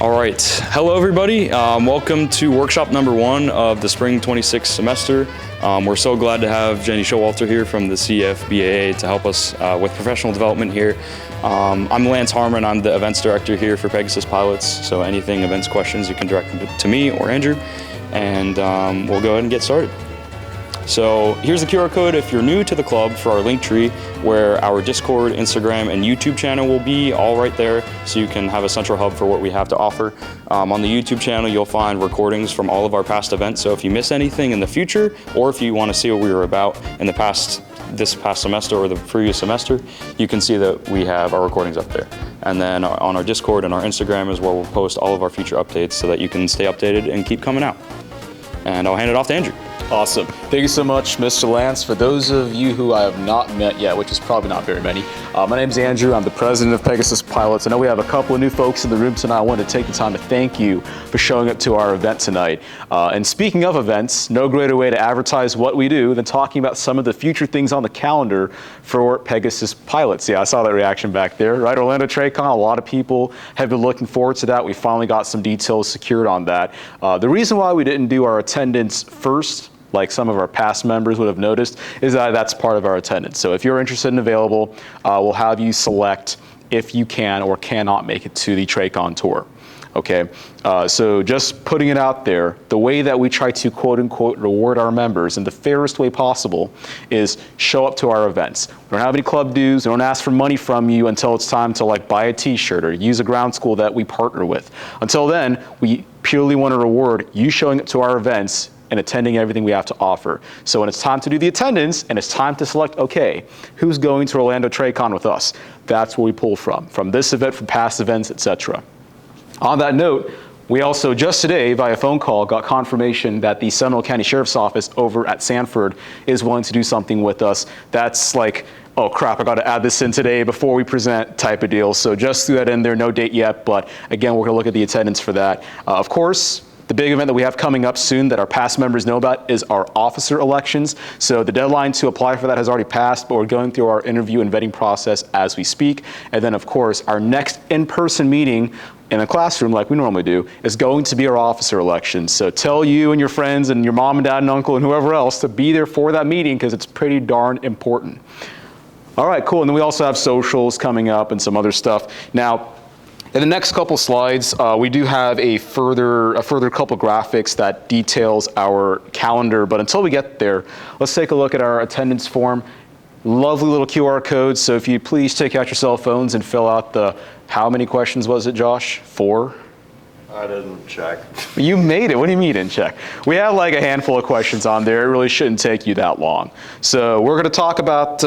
All right, hello everybody. Welcome to workshop number 1 of the spring 26 semester. We're so glad to have Jenny Showalter here from the CFBAA to help us with professional development here. I'm Lance Harmon, I'm the events director here for Pegasus Pilots, so anything events questions you can direct them to me or Andrew, and we'll go ahead and get started. So here's the QR code if you're new to the club for our link tree, where our Discord, Instagram, and YouTube channel will be all right there, so you can have a central hub for what we have to offer. On the YouTube channel, you'll find recordings from all of our past events, so if you miss anything in the future, or if you want to see what we were about in this past semester or the previous semester, you can see that we have our recordings up there. And then on our Discord and our Instagram is where we'll post all of our future updates so that you can stay updated and keep coming out. And I'll hand it off to Andrew. Awesome. Thank you so much, Mr. Lance. For those of you who I have not met yet, which is probably not very many, my name's Andrew. I'm the president of Pegasus Pilots. I know we have a couple of new folks in the room tonight. I wanted to take the time to thank you for showing up to our event tonight. And speaking of events, no greater way to advertise what we do than talking about some of the future things on the calendar for Pegasus Pilots. Yeah, I saw that reaction back there, right? Orlando TradeCon, a lot of people have been looking forward to that. We finally got some details secured on that. The reason why we didn't do our attendance first, like some of our past members would have noticed, is that that's part of our attendance. So if you're interested and available, we'll have you select if you can or cannot make it to the TradeCon tour. Okay, so just putting it out there, the way that we try to quote unquote reward our members in the fairest way possible is show up to our events. We don't have any club dues, we don't ask for money from you until it's time to like buy a t-shirt or use a ground school that we partner with. Until then, we purely want to reward you showing up to our events and attending everything we have to offer. So when it's time to do the attendance and it's time to select, okay, who's going to Orlando TradeCon with us? That's where we pull from this event, from past events, etc. On that note, we also just today, via phone call, got confirmation that the Seminole County Sheriff's Office over at Sanford is willing to do something with us. That's like, oh crap, I got to add this in today before we present type of deal. So just threw that in there, no date yet, but again, we're going to look at the attendance for that. Of course, the big event that we have coming up soon that our past members know about is our officer elections. So the deadline to apply for that has already passed, but we're going through our interview and vetting process as we speak. And then of course, our next in-person meeting in a classroom like we normally do is going to be our officer election. So tell you and your friends and your mom and dad and uncle and whoever else to be there for that meeting because it's pretty darn important. All right, cool. And then we also have socials coming up and some other stuff. Now, in the next couple slides, we do have a further couple graphics that details our calendar, but until we get there, let's take a look at our attendance form. Lovely little QR codes, so if you please take out your cell phones and fill out the, how many questions was it, Josh? 4? I didn't check. You made it. What do you mean you didn't check? We have like a handful of questions on there. It really shouldn't take you that long. So we're going to talk about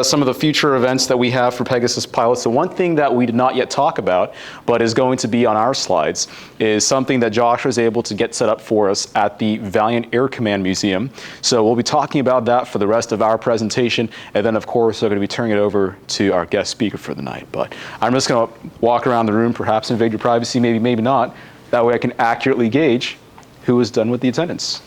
some of the future events that we have for Pegasus Pilots. So one thing that we did not yet talk about, but is going to be on our slides, is something that Josh was able to get set up for us at the Valiant Air Command Museum. So we'll be talking about that for the rest of our presentation. And then of course, we're going to be turning it over to our guest speaker for the night. But I'm just going to walk around the room, perhaps invade your privacy, maybe, maybe not. That way I can accurately gauge who is done with the attendance.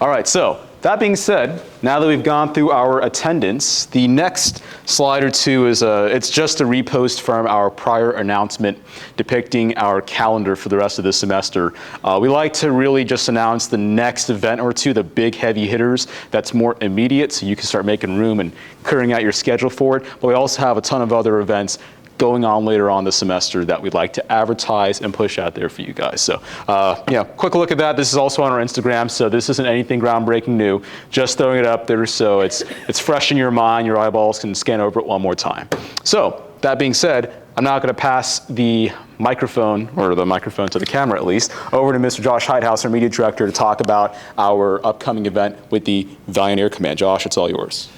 All right, so that being said, now that we've gone through our attendance, the next slide or two is it's just a repost from our prior announcement depicting our calendar for the rest of the semester. We like to really just announce the next event or two, the big heavy hitters that's more immediate, so you can start making room and clearing out your schedule for it. But we also have a ton of other events going on later on the semester that we'd like to advertise and push out there for you guys. So, quick look at that. This is also on our Instagram, so this isn't anything groundbreaking new. Just throwing it up there so it's fresh in your mind. Your eyeballs can scan over it one more time. So, that being said, I'm now going to pass the microphone, or the microphone to the camera at least, over to Mr. Josh Heithaus, our media director, to talk about our upcoming event with the Valiant Air Command. Josh, it's all yours.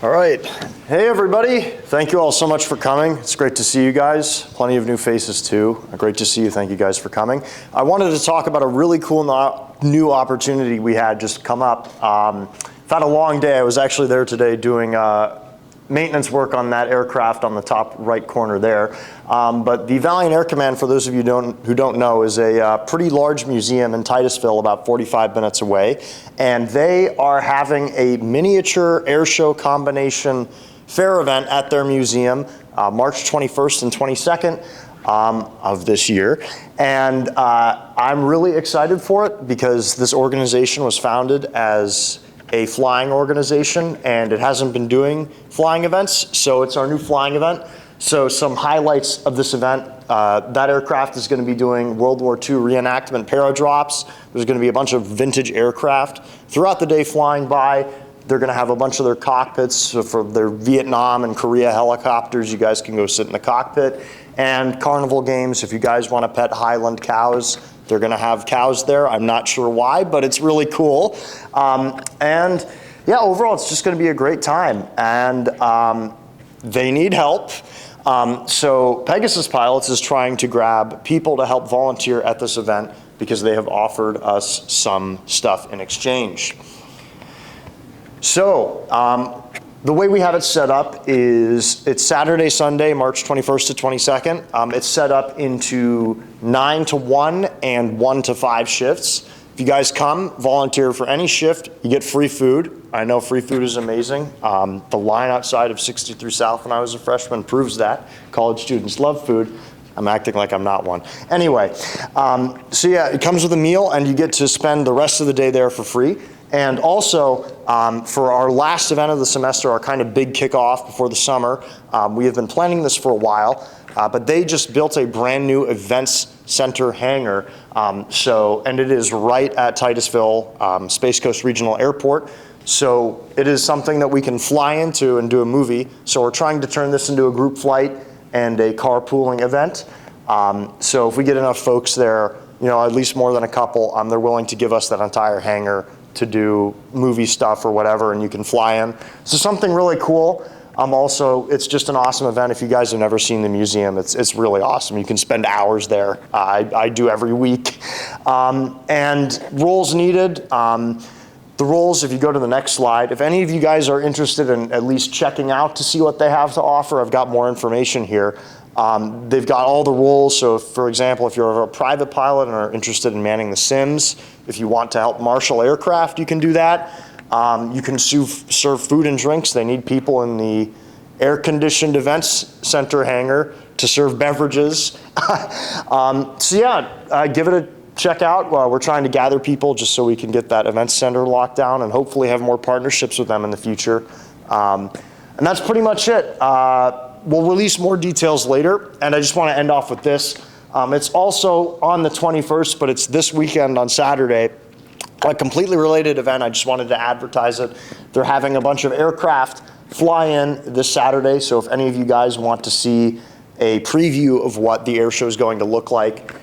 All right. Hey, everybody. Thank you all so much for coming. It's great to see you guys. Plenty of new faces, too. Great to see you. Thank you guys for coming. I wanted to talk about a really cool new opportunity we had just come up. I've had a long day. I was actually there today doing maintenance work on that aircraft on the top right corner there. But the Valiant Air Command, for those of you who don't know, is a pretty large museum in Titusville, about 45 minutes away. And they are having a miniature air show combination fair event at their museum, March 21st and 22nd. of this year. And I'm really excited for it because this organization was founded as a flying organization and it hasn't been doing flying events, so it's our new flying event. So some highlights of this event, that aircraft is going to be doing World War II reenactment paradrops. There's going to be a bunch of vintage aircraft throughout the day flying by. They're going to have a bunch of their cockpits for their Vietnam and Korea helicopters. You guys can go sit in the cockpit. And carnival games, if you guys want to pet Highland cows, they're going to have cows there. I'm not sure why, but it's really cool. And yeah, overall, it's just going to be a great time. And they need help. So Pegasus Pilots is trying to grab people to help volunteer at this event because they have offered us some stuff in exchange. So the way we have it set up is it's Saturday, Sunday, March 21st to 22nd. It's set up into 9 to 1 and 1 to 5 shifts. If you guys come, volunteer for any shift, you get free food. I know free food is amazing. The line outside of 63 South when I was a freshman proves that. College students love food. I'm acting like I'm not one. Anyway, so yeah, it comes with a meal and you get to spend the rest of the day there for free. And also, for our last event of the semester, our kind of big kickoff before the summer, we have been planning this for a while, but they just built a brand new events center hangar. And it is right at Titusville Space Coast Regional Airport. So it is something that we can fly into and do a movie. So we're trying to turn this into a group flight and a carpooling event. So if we get enough folks there, you know, at least more than a couple, they're willing to give us that entire hangar to do movie stuff or whatever, and you can fly in. So something really cool. Also, it's just an awesome event. If you guys have never seen the museum, it's really awesome. You can spend hours there. I do every week. And roles needed. The roles, if you go to the next slide, if any of you guys are interested in at least checking out to see what they have to offer, I've got more information here. They've got all the roles, so if, for example, if you're a private pilot and are interested in manning the sims, if you want to help marshal aircraft, you can do that. You can serve food and drinks. They need people in the air-conditioned events center hangar to serve beverages. So yeah, give it a check out. We're trying to gather people just so we can get that event center locked down and hopefully have more partnerships with them in the future. And that's pretty much it. We'll release more details later, and I just want to end off with this. It's also on the 21st, but it's this weekend on Saturday. A completely related event, I just wanted to advertise it. They're having a bunch of aircraft fly in this Saturday, so if any of you guys want to see a preview of what the air show is going to look like,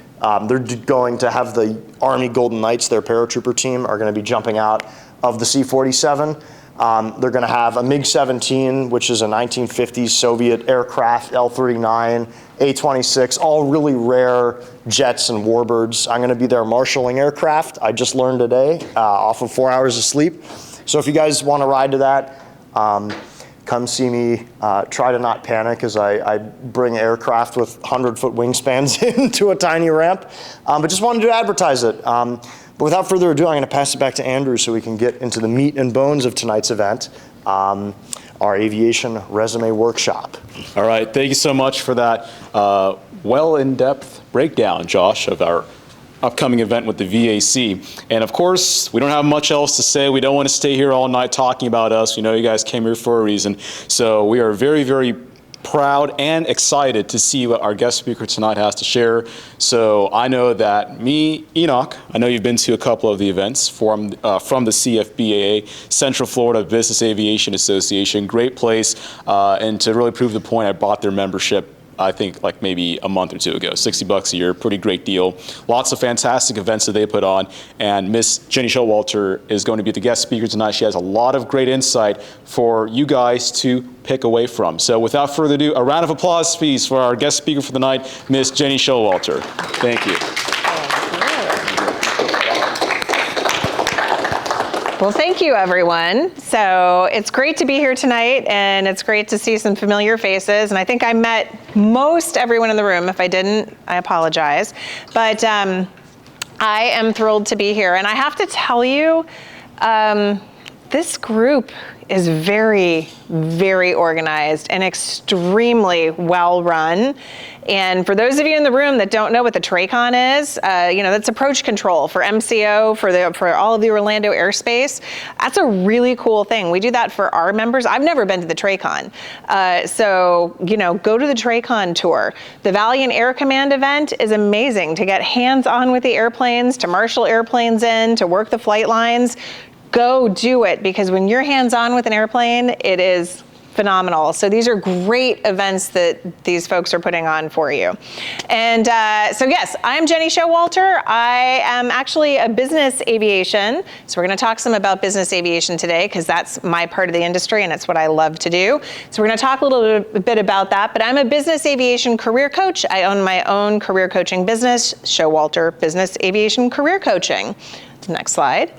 they're going to have the Army Golden Knights, their paratrooper team, are going to be jumping out of the C-47. They're going to have a MiG-17, which is a 1950s Soviet aircraft, L-39, A-26, all really rare jets and warbirds. I'm going to be there marshaling aircraft. I just learned today off of 4 hours of sleep. So if you guys want to ride to that, come see me. Try to not panic as I bring aircraft with 100-foot wingspans into a tiny ramp. But just wanted to advertise it. But without further ado, I'm going to pass it back to Andrew so we can get into the meat and bones of tonight's event, our aviation resume workshop. All right, thank you so much for that well in-depth breakdown, Josh, of our upcoming event with the VAC. And of course, we don't have much else to say. We don't want to stay here all night talking about us. We know you guys came here for a reason. So we are very, very proud and excited to see what our guest speaker tonight has to share. So I know that me, Enoch, I know you've been to a couple of the events from the CFBAA, Central Florida Business Aviation Association. Great place, and to really prove the point, I bought their membership I think like maybe a month or two ago. $60 a year, pretty great deal. Lots of fantastic events that they put on, and Miss Jenny Showalter is going to be the guest speaker tonight. She has a lot of great insight for you guys to pick away from. So without further ado, a round of applause, please, for our guest speaker for the night, Miss Jenny Showalter. Thank you. Well, thank you, everyone. So it's great to be here tonight, and it's great to see some familiar faces. And I think I met most everyone in the room. If I didn't, I apologize. But I am thrilled to be here. And I have to tell you, this group is very, very organized and extremely well run. And for those of you in the room that don't know what the TRACON is, that's approach control for MCO, for all of the Orlando airspace. That's a really cool thing. We do that for our members. I've never been to the TRACON. So go to the TRACON tour. The Valiant Air Command event is amazing to get hands-on with the airplanes, to marshal airplanes in, to work the flight lines. Go do it, because when you're hands-on with an airplane, it is phenomenal. So these are great events that these folks are putting on for you. And so yes, I'm Jenny Showalter. I am actually a business aviation. So we're going to talk some about business aviation today, because that's my part of the industry and it's what I love to do. So we're going to talk a little bit about that, but I'm a business aviation career coach. I own my own career coaching business, Showalter Business Aviation Career Coaching. Next slide.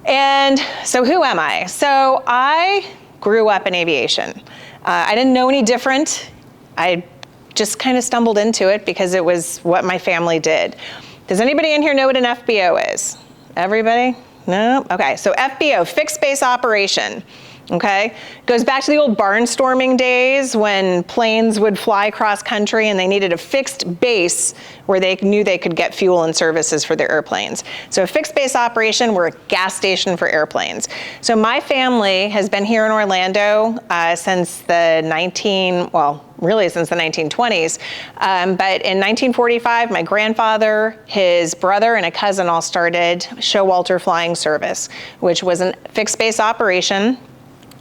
And so who am I? So I grew up in aviation. I didn't know any different. I just kind of stumbled into it because it was what my family did. Does anybody in here know what an FBO is? Everybody? No? Okay, so FBO, fixed base operation. Okay, goes back to the old barnstorming days when planes would fly cross country and they needed a fixed base where they knew they could get fuel and services for their airplanes. So a fixed base operation, we're a gas station for airplanes. So my family has been here in Orlando since the 1920s. But in 1945, my grandfather, his brother, and a cousin all started Showalter Flying Service, which was a fixed base operation.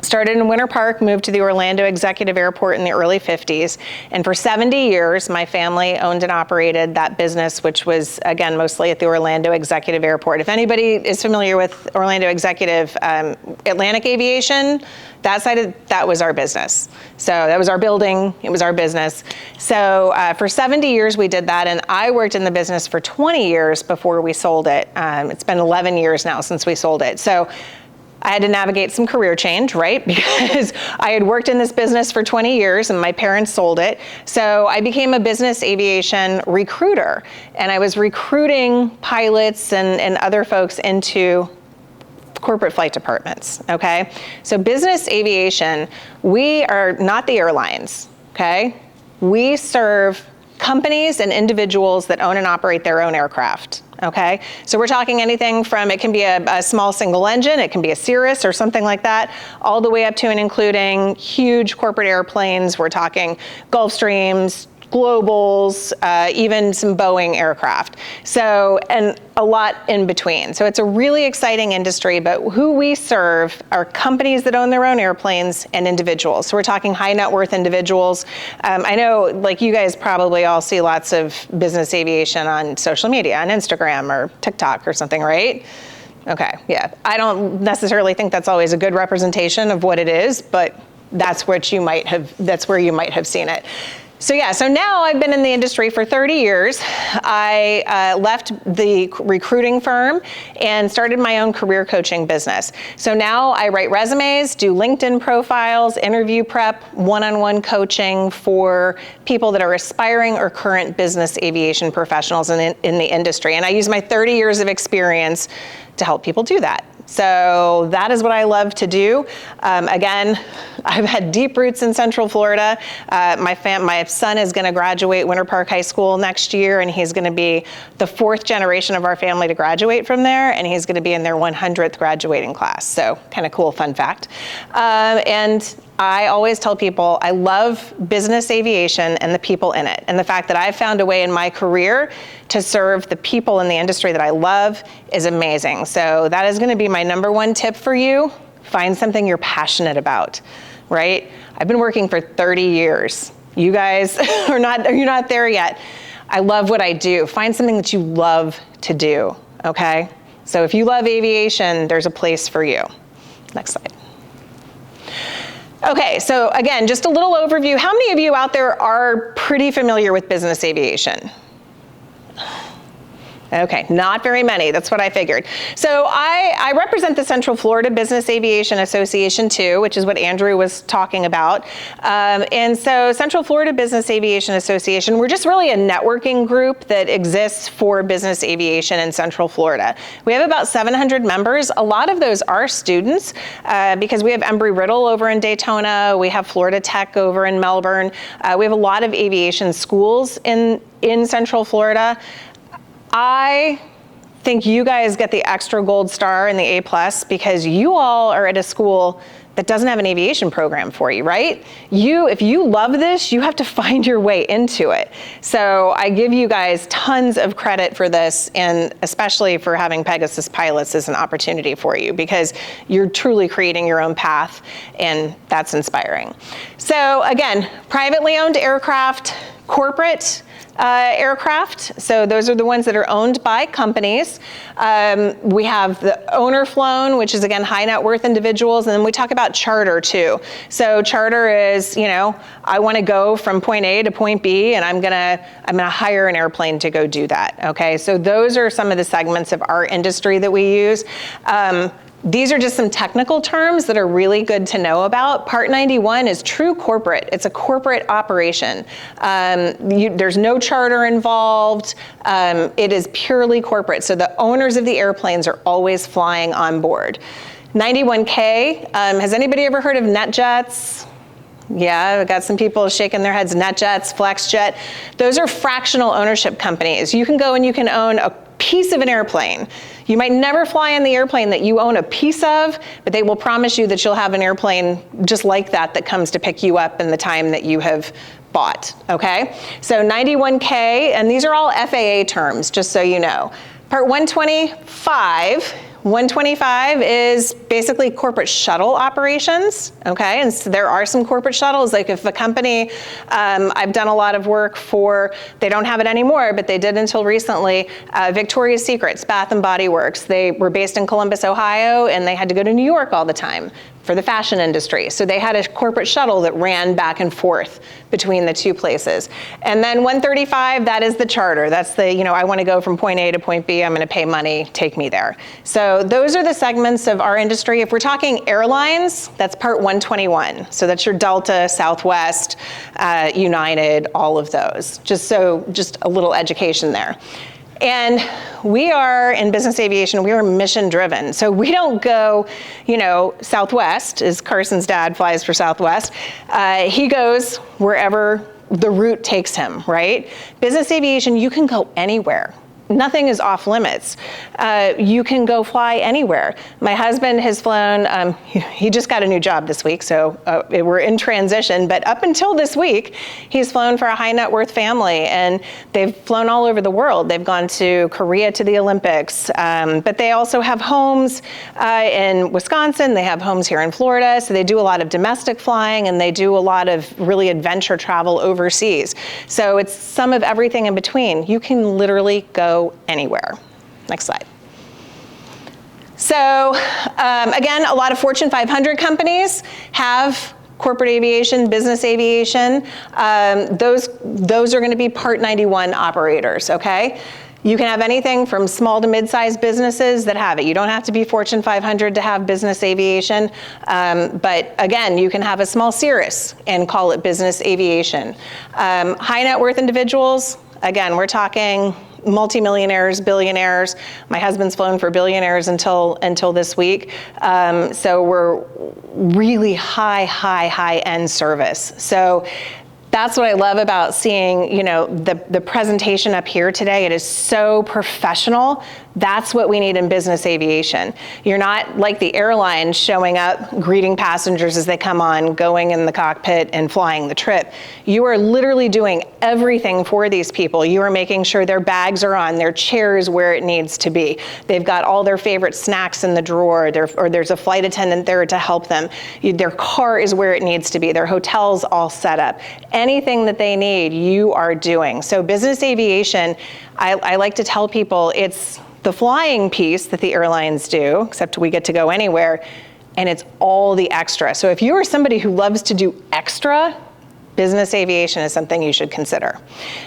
Started in Winter Park, moved to the Orlando Executive Airport in the early 50s. And for 70 years, my family owned and operated that business, which was, again, mostly at the Orlando Executive Airport. If anybody is familiar with Orlando Executive, Atlantic Aviation, that was our business. So that was our building, it was our business. So for 70 years we did that, and I worked in the business for 20 years before we sold it. It's been 11 years now since we sold it. So I had to navigate some career change, right? Because I had worked in this business for 20 years and my parents sold it. So I became a business aviation recruiter, and I was recruiting pilots and other folks into corporate flight departments, okay? So business aviation, we are not the airlines, okay? We serve companies and individuals that own and operate their own aircraft. Okay, so we're talking anything from, it can be a small single engine, it can be a Cirrus or something like that, all the way up to and including huge corporate airplanes. We're talking Gulfstreams, Globals, even some Boeing aircraft. So, and a lot in between. So it's a really exciting industry, but who we serve are companies that own their own airplanes and individuals. So we're talking high net worth individuals. I know, like, you guys probably all see lots of business aviation on social media, on Instagram or TikTok or something, right? Okay, yeah. I don't necessarily think that's always a good representation of what it is, but that's where you might have seen it. So yeah, so now I've been in the industry for 30 years. I left the recruiting firm and started my own career coaching business. So now I write resumes, do LinkedIn profiles, interview prep, one-on-one coaching for people that are aspiring or current business aviation professionals in the industry. And I use my 30 years of experience to help people do that. So that is what I love to do. Again, I've had deep roots in Central Florida. My son is going to graduate Winter Park High School next year, and he's going to be the 4th generation of our family to graduate from there, and he's going to be in their 100th graduating class. So kind of cool fun fact. And I always tell people I love business aviation and the people in it. And the fact that I've found a way in my career to serve the people in the industry that I love is amazing. So that is going to be my number one tip for you. Find something you're passionate about, right? I've been working for 30 years. You guys you're not there yet. I love what I do. Find something that you love to do, okay? So if you love aviation, there's a place for you. Next slide. Okay, so again, just a little overview. How many of you out there are pretty familiar with business aviation? Okay, not very many. That's what I figured. So I represent the Central Florida Business Aviation Association too, which is what Andrew was talking about. And so Central Florida Business Aviation Association, we're just really a networking group that exists for business aviation in Central Florida. We have about 700 members. A lot of those are students because we have Embry-Riddle over in Daytona. We have Florida Tech over in Melbourne. We have a lot of aviation schools in Central Florida. I think you guys get the extra gold star and the A+ because you all are at a school that doesn't have an aviation program for you, right? If you love this, you have to find your way into it. So I give you guys tons of credit for this, and especially for having Pegasus pilots as an opportunity for you, because you're truly creating your own path, and that's inspiring. So again, privately owned aircraft, corporate aircraft. So those are the ones that are owned by companies. We have the owner flown, which is again high net worth individuals, and then we talk about charter too. So charter is, I want to go from point A to point B, and I'm gonna hire an airplane to go do that. Okay, so those are some of the segments of our industry that we use. These are just some technical terms that are really good to know about. Part 91 is true corporate. It's a corporate operation. There's no charter involved. It is purely corporate. So the owners of the airplanes are always flying on board. 91K, has anybody ever heard of NetJets? Yeah, I've got some people shaking their heads. NetJets, FlexJet. Those are fractional ownership companies. You can go and you can own a piece of an airplane. You might never fly in the airplane that you own a piece of, but they will promise you that you'll have an airplane just like that comes to pick you up in the time that you have bought, okay? So 91K, and these are all FAA terms, just so you know. Part 125 is basically corporate shuttle operations, okay? And so there are some corporate shuttles, like if a company, I've done a lot of work for, they don't have it anymore, but they did until recently, Victoria's Secret, Bath and Body Works. They were based in Columbus, Ohio, and they had to go to New York all the time for the fashion industry. So they had a corporate shuttle that ran back and forth between the two places. And then 135, that is the charter. That's the, I want to go from point A to point B, I'm going to pay money, take me there. So those are the segments of our industry. If we're talking airlines, that's part 121. So that's your Delta, Southwest, United, all of those. Just a little education there. And we are, in business aviation, we are mission driven. So we don't go, Southwest, as Carson's dad flies for Southwest. He goes wherever the route takes him, right? Business aviation, you can go anywhere. Nothing is off limits. You can go fly anywhere. My husband has flown, he just got a new job this week, so we're in transition, but up until this week, he's flown for a high net worth family, and they've flown all over the world. They've gone to Korea to the Olympics, but they also have homes in Wisconsin, they have homes here in Florida, so they do a lot of domestic flying, and they do a lot of really adventure travel overseas. So it's some of everything in between. You can literally go anywhere. Next slide. So again, a lot of Fortune 500 companies have corporate aviation, business aviation. Those are going to be Part 91 operators, okay? You can have anything from small to mid-sized businesses that have it. You don't have to be Fortune 500 to have business aviation. But again, you can have a small Cirrus and call it business aviation. High net worth individuals, again, we're talking multimillionaires, billionaires. My husband's flown for billionaires until this week. So we're really high end service. So that's what I love about seeing, the presentation up here today. It is so professional. That's what we need in business aviation. You're not like the airline showing up, greeting passengers as they come on, going in the cockpit and flying the trip. You are literally doing everything for these people. You are making sure their bags are on, their chairs where it needs to be. They've got all their favorite snacks in the drawer, or there's a flight attendant there to help them. Their car is where it needs to be. Their hotel's all set up. Anything that they need, you are doing. So business aviation, I like to tell people, it's the flying piece that the airlines do, except we get to go anywhere, and it's all the extra. So if you are somebody who loves to do extra, business aviation is something you should consider.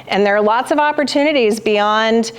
And there are lots of opportunities beyond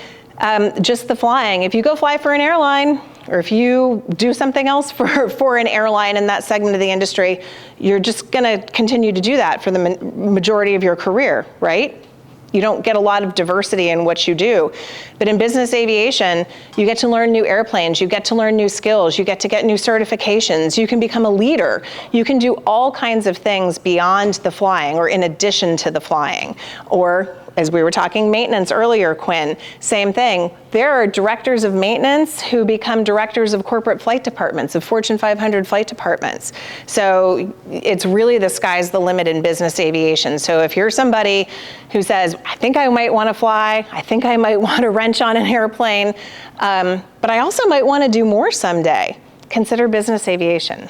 just the flying. If you go fly for an airline, or if you do something else for an airline in that segment of the industry, you're just gonna continue to do that for the majority of your career, right? You don't get a lot of diversity in what you do. But in business aviation, you get to learn new airplanes, you get to learn new skills, you get to get new certifications, you can become a leader. You can do all kinds of things beyond the flying or in addition to the flying. Or, as we were talking maintenance earlier, Quinn, same thing. There are directors of maintenance who become directors of corporate flight departments, of Fortune 500 flight departments. So it's really the sky's the limit in business aviation. So if you're somebody who says, I think I might want to fly, I think I might want to wrench on an airplane, but I also might want to do more someday, consider business aviation.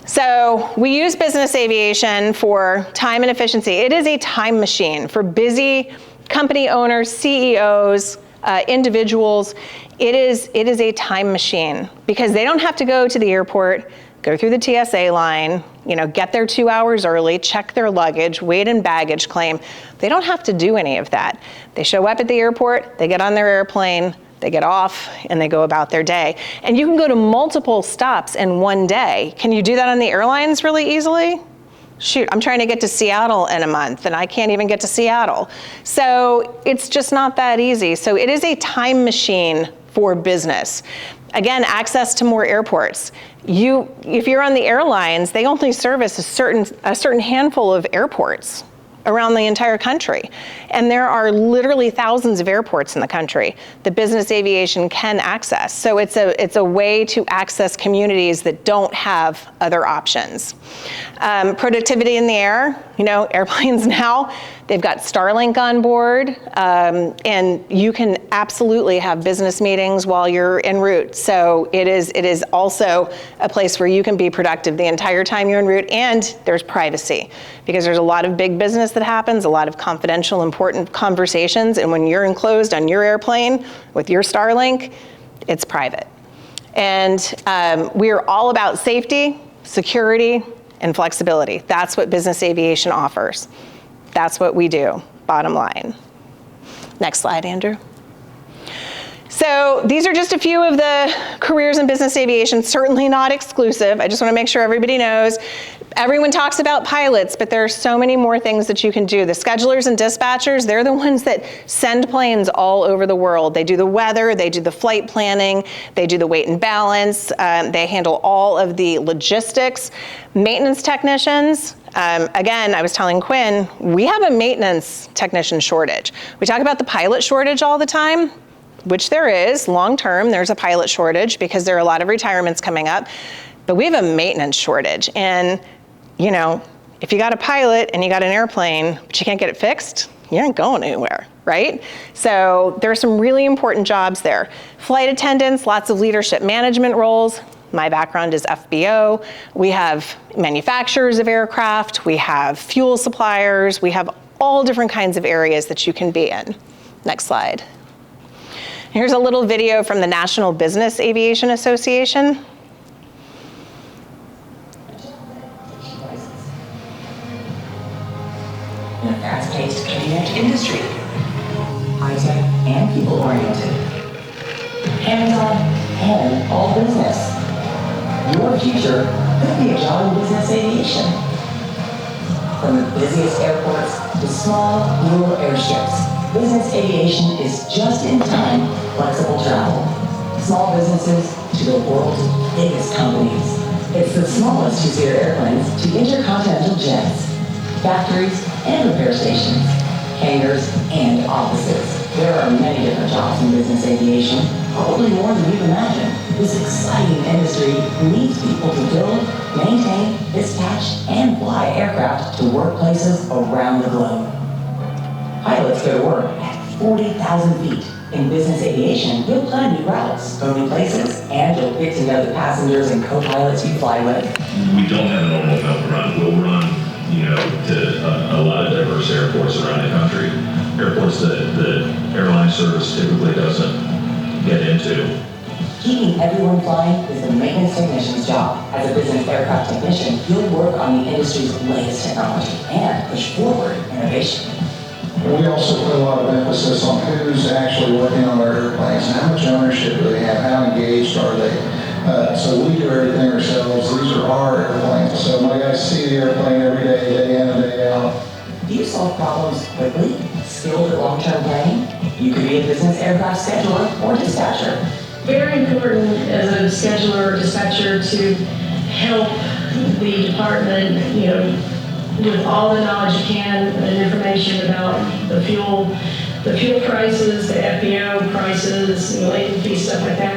So we use business aviation for time and efficiency. It is a time machine for busy company owners, CEOs, individuals. It is a time machine because they don't have to go to the airport, go through the TSA line, get there 2 hours early, check their luggage, wait in baggage claim. They don't have to do any of that. They show up at the airport, they get on their airplane, they get off, and they go about their day. And you can go to multiple stops in one day. Can you do that on the airlines really easily? Shoot, I'm trying to get to Seattle in a month, and I can't even get to Seattle. So it's just not that easy. So it is a time machine for business. Again, access to more airports. If you're on the airlines, they only service a certain handful of airports around the entire country. And there are literally thousands of airports in the country that business aviation can access. So it's a way to access communities that don't have other options. Productivity in the air, airplanes now, they've got Starlink on board, and you can absolutely have business meetings while you're en route. So it is also a place where you can be productive the entire time you're en route, and there's privacy because there's a lot of big business that happens, a lot of confidential, important conversations, and when you're enclosed on your airplane with your Starlink, it's private. And we are all about safety, security, and flexibility. That's what business aviation offers. That's what we do, bottom line. Next slide, Andrew. So these are just a few of the careers in business aviation, certainly not exclusive. I just want to make sure everybody knows. Everyone talks about pilots, but there are so many more things that you can do. The schedulers and dispatchers, they're the ones that send planes all over the world. They do the weather, they do the flight planning, they do the weight and balance, they handle all of the logistics. Maintenance technicians, again, I was telling Quinn, we have a maintenance technician shortage. We talk about the pilot shortage all the time, which there is. Long term, there's a pilot shortage because there are a lot of retirements coming up, but we have a maintenance shortage. And if you got a pilot and you got an airplane, but you can't get it fixed, you ain't going anywhere, right? So there are some really important jobs there. Flight attendants, lots of leadership management roles. My background is FBO. We have manufacturers of aircraft. We have fuel suppliers. We have all different kinds of areas that you can be in. Next slide. Here's a little video from the National Business Aviation Association. In a fast-paced, cutting-edge industry, high-tech and people-oriented, hands-on and all business. Your future could be a job in business aviation. From the busiest airports to small, rural airships, business aviation is just-in-time, flexible travel. Small businesses to the world's biggest companies. It's the smallest two-seater airplanes to intercontinental jets, factories and repair stations, hangars and offices. There are many different jobs in business aviation, probably more than you imagine. This exciting industry needs people to build, maintain, dispatch, and fly aircraft to workplaces around the globe. Pilots go to work at 40,000 feet. In business aviation, you'll plan new routes, go new places, and you'll get to know the passengers and co-pilots you fly with. We don't have a normal belt run. We'll run, to a lot of diverse airports around the country. Airports that the airline service typically doesn't get into. Keeping everyone flying is the maintenance technician's job. As a business aircraft technician, you'll work on the industry's latest technology and push forward innovation. We also put a lot of emphasis on who's actually working on our airplanes and how much ownership do they have, how engaged are they. So we do everything ourselves. These are our airplanes. So my guys see the airplane every day, day in and day out. Do you solve problems quickly, skilled at long-term planning? You could be a business aircraft scheduler or dispatcher. Very important as a scheduler or dispatcher to help the department, with all the knowledge you can and information about the fuel prices, the FBO prices, late fee, stuff like that.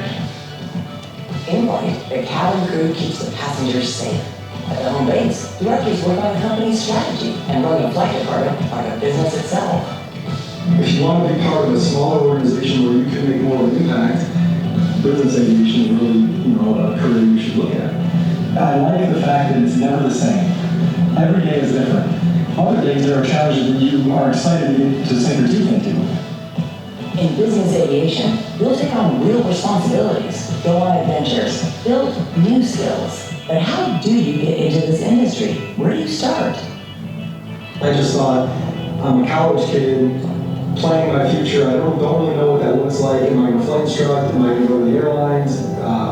In flight, the cabin crew keeps the passengers safe. At the home base, directors work on the company's strategy and run the flight department like a business itself. If you want to be part of a smaller organization where you can make more of an impact, business aviation is really, a career you should look at. I like the fact that it's never the same. Every day is different. Other days there are challenges that you are excited to sink your teeth into. In business aviation, you'll take on real responsibilities, go on adventures, build new skills. But how do you get into this industry? Where do you start? I just thought, I'm a college kid, planning my future. I don't really know what that looks like. Am I going to flight instruct? Am I going to go to the airlines?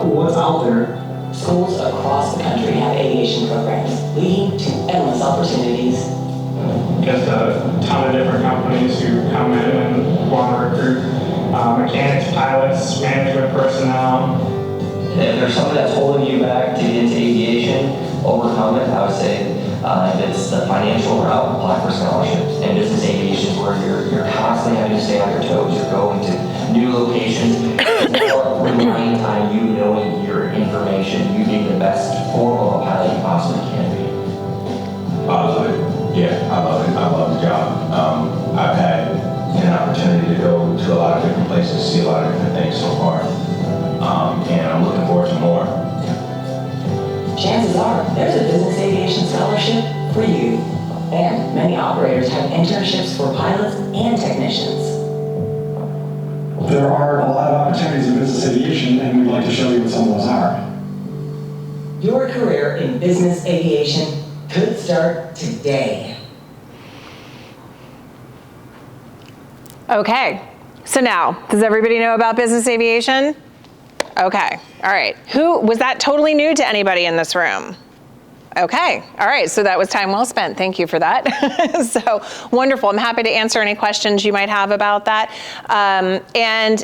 What's out there? Schools across the country have aviation programs, leading to endless opportunities. Just a ton of different companies who come in and want to recruit mechanics, pilots, management personnel. If there's something that's holding you back to get into aviation, overcome it. I would say if it's the financial route, apply for scholarships. And business aviation is where you're constantly having to stay on your toes. You're going to new locations. More relying on you knowing your information, you being the best form of a pilot you possibly can be. I love it. Yeah, I love it. I love the job. I've had an opportunity to go to a lot of different places, see a lot of different things so far. And I'm looking forward to more. Chances are, there's a business aviation scholarship for you. And many operators have internships for pilots and technicians. There are a lot of opportunities in business aviation, and we'd like to show you what some of those are. Your career in business aviation could start today. Okay, so now, does everybody know about business aviation? Okay, all right. Was that totally new to anybody in this room? Okay, all right, so that was time well spent. Thank you for that. So wonderful. I'm happy to answer any questions you might have about that. And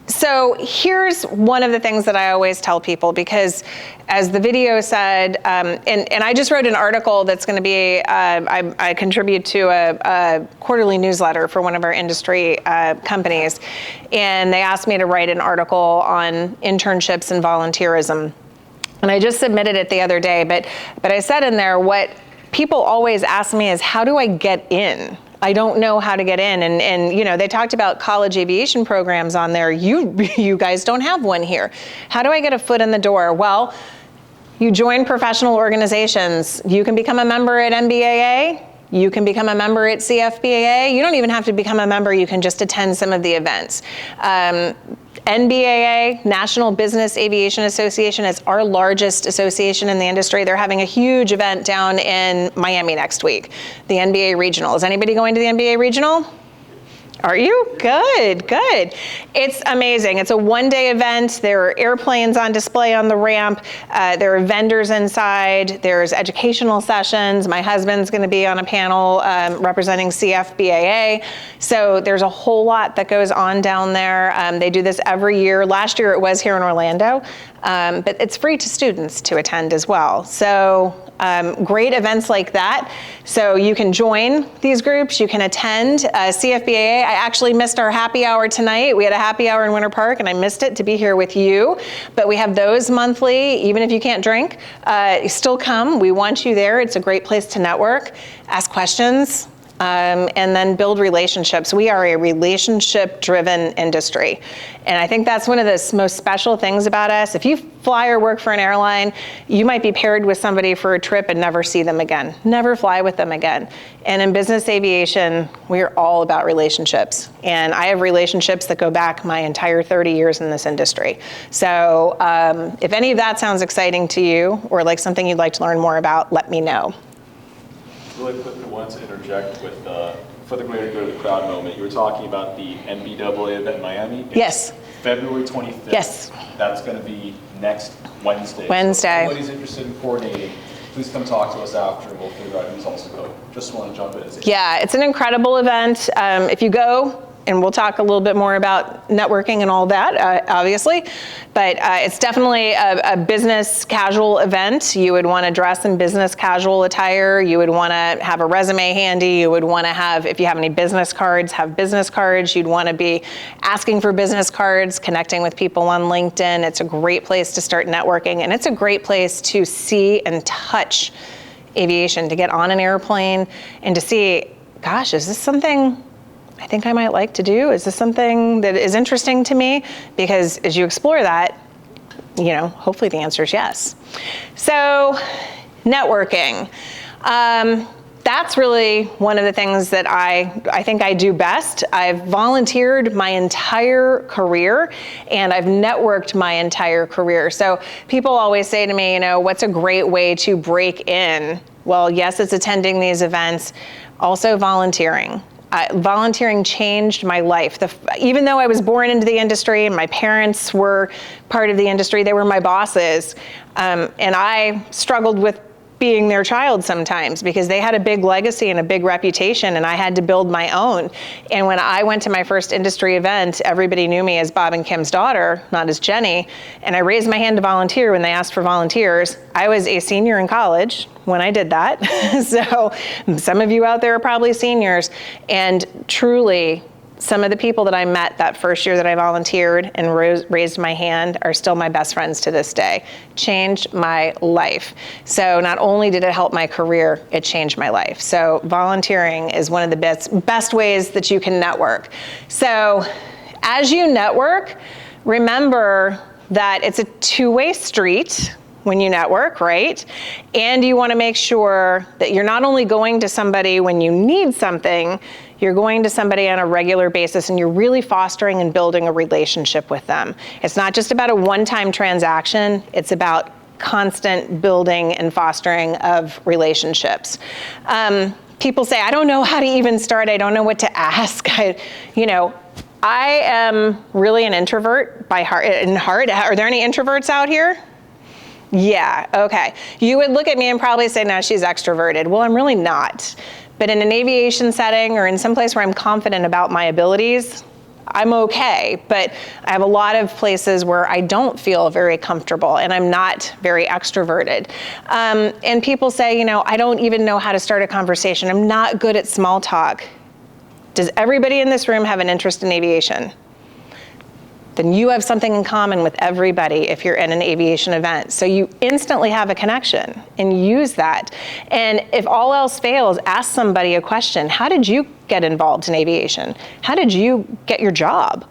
so here's one of the things that I always tell people, because as the video said, and I just wrote an article that's going to be, I contribute to a quarterly newsletter for one of our industry companies, and they asked me to write an article on internships and volunteerism. And I just submitted it the other day, but I said in there, what people always ask me is, how do I get in? I don't know how to get in. And they talked about college aviation programs on there. You guys don't have one here. How do I get a foot in the door? Well, you join professional organizations. You can become a member at NBAA. You can become a member at CFBAA. You don't even have to become a member. You can just attend some of the events. NBAA, National Business Aviation Association, is our largest association in the industry. They're having a huge event down in Miami next week, the NBA Regional. Is anybody going to the NBA Regional? Are you? Good, good. It's amazing. It's a one-day event. There are airplanes on display on the ramp. There are vendors inside. There's educational sessions. My husband's going to be on a panel representing CFBAA. So there's a whole lot that goes on down there. They do this every year. Last year it was here in Orlando, but it's free to students to attend as well. So great events like that. So you can join these groups, you can attend CFBAA. I actually missed our happy hour tonight. We had a happy hour in Winter Park and I missed it to be here with you. But we have those monthly, even if you can't drink, still come. We want you there. It's a great place to network, ask questions, and then build relationships. We are a relationship-driven industry. And I think that's one of the most special things about us. If you fly or work for an airline, you might be paired with somebody for a trip and never see them again, never fly with them again. And in business aviation, we are all about relationships. And I have relationships that go back my entire 30 years in this industry. So if any of that sounds exciting to you or like something you'd like to learn more about, let me know. Really quickly, wanted to interject with for the greater good of the crowd moment, you were talking about the NBAA event in Miami. It's Yes. February 25th. Yes. That's going to be next Wednesday. Wednesday. So if anybody's interested in coordinating, please come talk to us after and we'll figure out who's also going. Just want to jump in and say. Yeah, it's an incredible event. If you go, and we'll talk a little bit more about networking and all that, obviously, but it's definitely a business casual event. You would want to dress in business casual attire. You would want to have a resume handy. You would want to have, if you have any business cards, have business cards. You'd want to be asking for business cards, connecting with people on LinkedIn. It's a great place to start networking, and it's a great place to see and touch aviation, to get on an airplane and to see, gosh, is this something I think I might like to do? Is this something that is interesting to me? Because as you explore that, you know, hopefully the answer is yes. So, networking. That's really one of the things that I think I do best. I've volunteered my entire career and I've networked my entire career. So people always say to me, you know, what's a great way to break in? Well, yes, it's attending these events, also volunteering. Volunteering changed my life. Even though I was born into the industry and my parents were part of the industry, they were my bosses. And I struggled with being their child sometimes because they had a big legacy and a big reputation and I had to build my own. And when I went to my first industry event, everybody knew me as Bob and Kim's daughter, not as Jenny. And I raised my hand to volunteer when they asked for volunteers. I was a senior in college when I did that. So some of you out there are probably seniors. And truly, some of the people that I met that first year that I volunteered and raised my hand are still my best friends to this day. Changed my life. So not only did it help my career, it changed my life. So volunteering is one of the best ways that you can network. So as you network, remember that it's a two-way street when you network, right? And you want to make sure that you're not only going to somebody when you need something, you're going to somebody on a regular basis and you're really fostering and building a relationship with them. It's not just about a one-time transaction, it's about constant building and fostering of relationships. People say, I don't know how to even start, I don't know what to ask. I am really an introvert by heart. Are there any introverts out here? Yeah, okay. You would look at me and probably say, no, she's extroverted. Well, I'm really not. But in an aviation setting or in some place where I'm confident about my abilities, I'm okay. But I have a lot of places where I don't feel very comfortable and I'm not very extroverted. And people say, I don't even know how to start a conversation. I'm not good at small talk. Does everybody in this room have an interest in aviation? Then you have something in common with everybody if you're in an aviation event. So you instantly have a connection and use that. And if all else fails, ask somebody a question. How did you get involved in aviation? How did you get your job?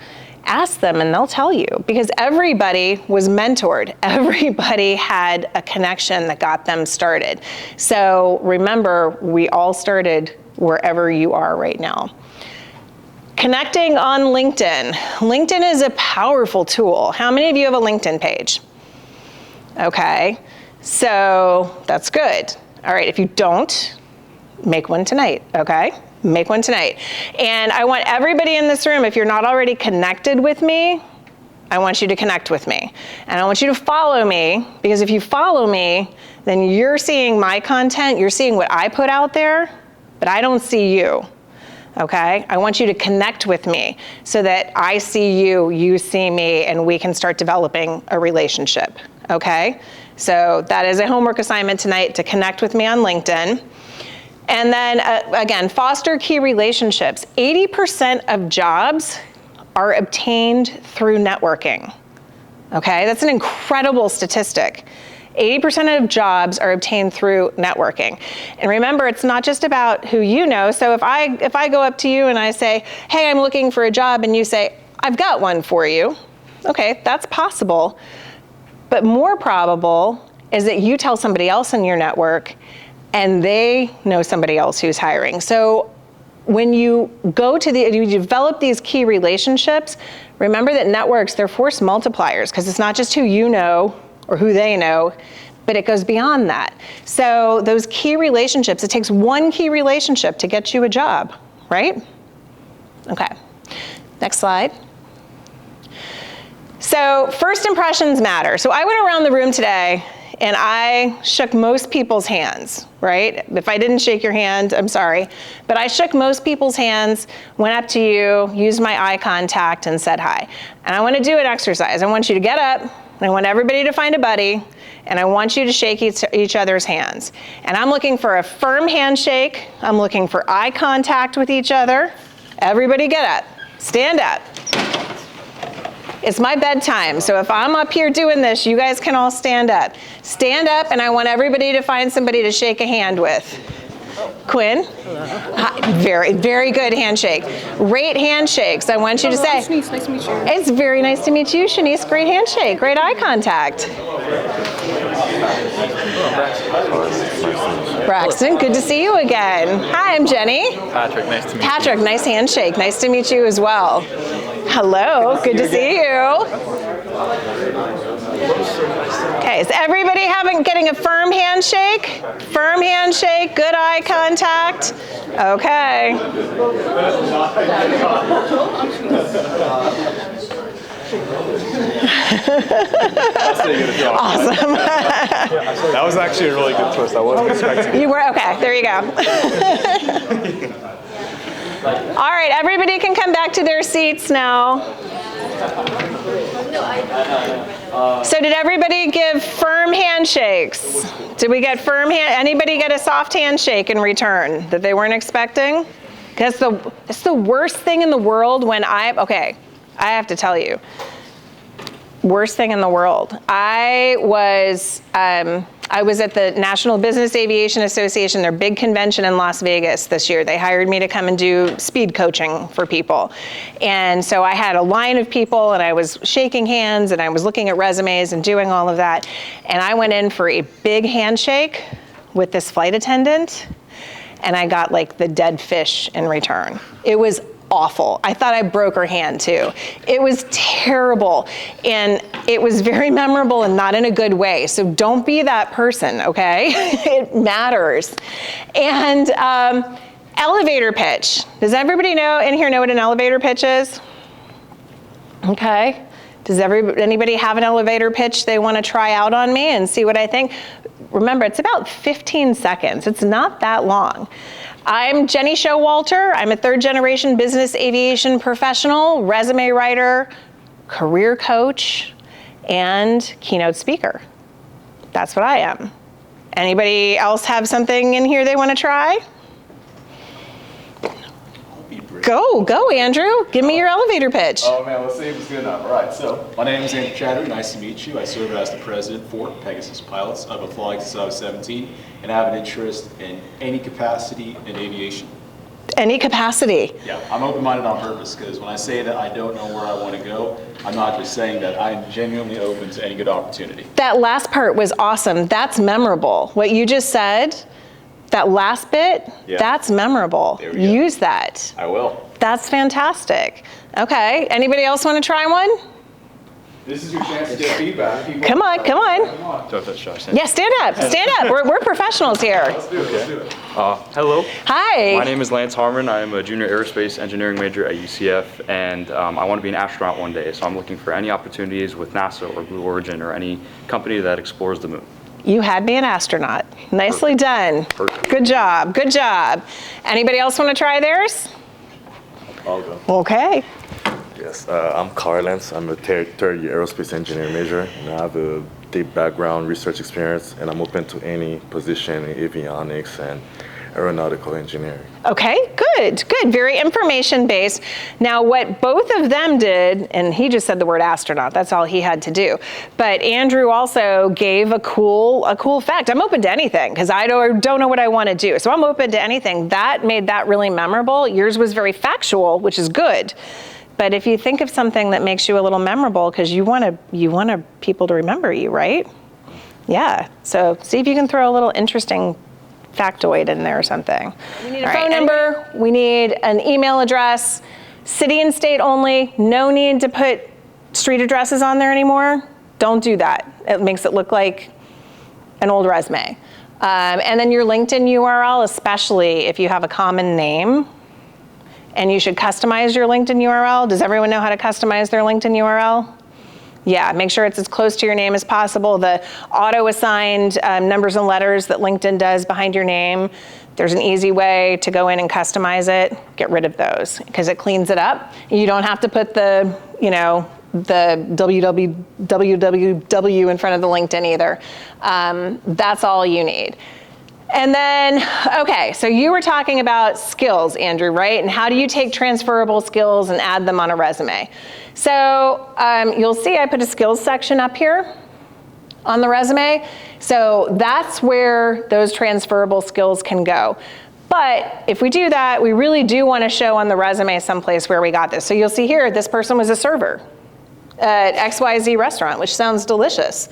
Ask them and they'll tell you because everybody was mentored. Everybody had a connection that got them started. So remember, we all started wherever you are right now. Connecting on LinkedIn. LinkedIn is a powerful tool. How many of you have a LinkedIn page? Okay, so that's good. All right, if you don't, make one tonight, okay? Make one tonight. And I want everybody in this room, if you're not already connected with me, I want you to connect with me. And I want you to follow me, because if you follow me, then you're seeing my content, you're seeing what I put out there, but I don't see you. Okay, I want you to connect with me so that I see you, you see me, and we can start developing a relationship, okay? So that is a homework assignment tonight, to connect with me on LinkedIn. And then again, foster key relationships. 80% of jobs are obtained through networking, okay? That's an incredible statistic. 80% of jobs are obtained through networking. And remember, it's not just about who you know. So if I go up to you and I say, hey, I'm looking for a job, and you say, I've got one for you. Okay, that's possible. But more probable is that you tell somebody else in your network and they know somebody else who's hiring. So when you you develop these key relationships, remember that networks, they're force multipliers, because it's not just who you know or who they know, but it goes beyond that. So those key relationships, it takes one key relationship to get you a job, right? Okay, next slide. So first impressions matter. So I went around the room today and I shook most people's hands, right? If I didn't shake your hand, I'm sorry. But I shook most people's hands, went up to you, used my eye contact and said hi. And I want to do an exercise. I want you to get up, and I want everybody to find a buddy, and I want you to shake each other's hands. And I'm looking for a firm handshake. I'm looking for eye contact with each other. Everybody get up, stand up. It's my bedtime, so if I'm up here doing this, you guys can all stand up. Stand up, and I want everybody to find somebody to shake a hand with. Quinn? Hi, very, very good handshake. Rate handshakes. I want you to say. Shanice, nice to meet you. It's very nice to meet you, Shanice. Great handshake, great eye contact. Braxton, good to see you again. Hi, I'm Jenny. Patrick, nice to meet you. Patrick, nice handshake. Nice to meet you as well. Hello, good to see you. Okay, is everybody getting a firm handshake? Firm handshake, good eye contact. Okay. Awesome. That was actually a really good twist. I wasn't expecting it. You were, okay, there you go. All right, everybody can come back to their seats now. So did everybody give firm handshakes? Did we get anybody get a soft handshake in return that they weren't expecting? Because it's the worst thing in the world when I have to tell you. Worst thing in the world. I was at the National Business Aviation Association, their big convention in Las Vegas this year. They hired me to come and do speed coaching for people. And so I had a line of people and I was shaking hands and I was looking at resumes and doing all of that. And I went in for a big handshake with this flight attendant and I got like the dead fish in return. It was awful. I thought I broke her hand too. It was terrible. And it was very memorable and not in a good way. So don't be that person, okay? It matters. And elevator pitch. Does everybody in here know what an elevator pitch is? Okay. Does anybody have an elevator pitch they want to try out on me and see what I think? Remember, it's about 15 seconds. It's not that long. I'm Jenny Showalter. I'm a third-generation business aviation professional, resume writer, career coach, and keynote speaker. That's what I am. Anybody else have something in here they want to try? Go, Andrew. Give me your elevator pitch. Oh man, let's see if it's good enough. All right, so my name is Andrew Chatter. Nice to meet you. I serve as the president for Pegasus Pilots. I've been flying since I was 17, and I have an interest in any capacity in aviation. Any capacity? Yeah, I'm open-minded on purpose because when I say that I don't know where I want to go, I'm not just saying that. I'm genuinely open to any good opportunity. That last part was awesome. That's memorable. What you just said, that last bit, that's memorable. Use that. I will. That's fantastic. Okay, anybody else want to try one? This is your chance to get feedback. Come on. Yeah, stand up. We're professionals here. Let's do it. Hello. Hi. My name is Lance Harmon. I'm a junior aerospace engineering major at UCF, and I want to be an astronaut one day, so I'm looking for any opportunities with NASA or Blue Origin or any company that explores the moon. You had me an astronaut. Nicely done. Perfect. Good job. Anybody else want to try theirs? I'll go. Okay. Yes, I'm Carl Lentz. I'm a third year aerospace engineering major, and I have a deep background research experience, and I'm open to any position in avionics and aeronautical engineering. Okay, good. Very information-based. Now, what both of them did, and he just said the word astronaut, that's all he had to do. But Andrew also gave a cool fact. I'm open to anything, because I don't know what I want to do. So I'm open to anything. That made that really memorable. Yours was very factual, which is good. But if you think of something that makes you a little memorable, because you want people to remember you, right? Yeah, so see if you can throw a little interesting factoid in there or something. We need a phone number, we need an email address, city and state only, no need to put street addresses on there anymore. Don't do that. It makes it look like an old resume. And then your LinkedIn URL, especially if you have a common name, and you should customize your LinkedIn URL. Does everyone know how to customize their LinkedIn URL? Yeah, make sure it's as close to your name as possible. The auto-assigned numbers and letters that LinkedIn does behind your name, there's an easy way to go in and customize it. Get rid of those because it cleans it up. You don't have to put the, the www in front of the LinkedIn either. That's all you need. And then, okay, so you were talking about skills, Andrew, right? And how do you take transferable skills and add them on a resume? So you'll see I put a skills section up here on the resume. So that's where those transferable skills can go. But if we do that, we really do want to show on the resume someplace where we got this. So you'll see here, this person was a server at XYZ restaurant, which sounds delicious.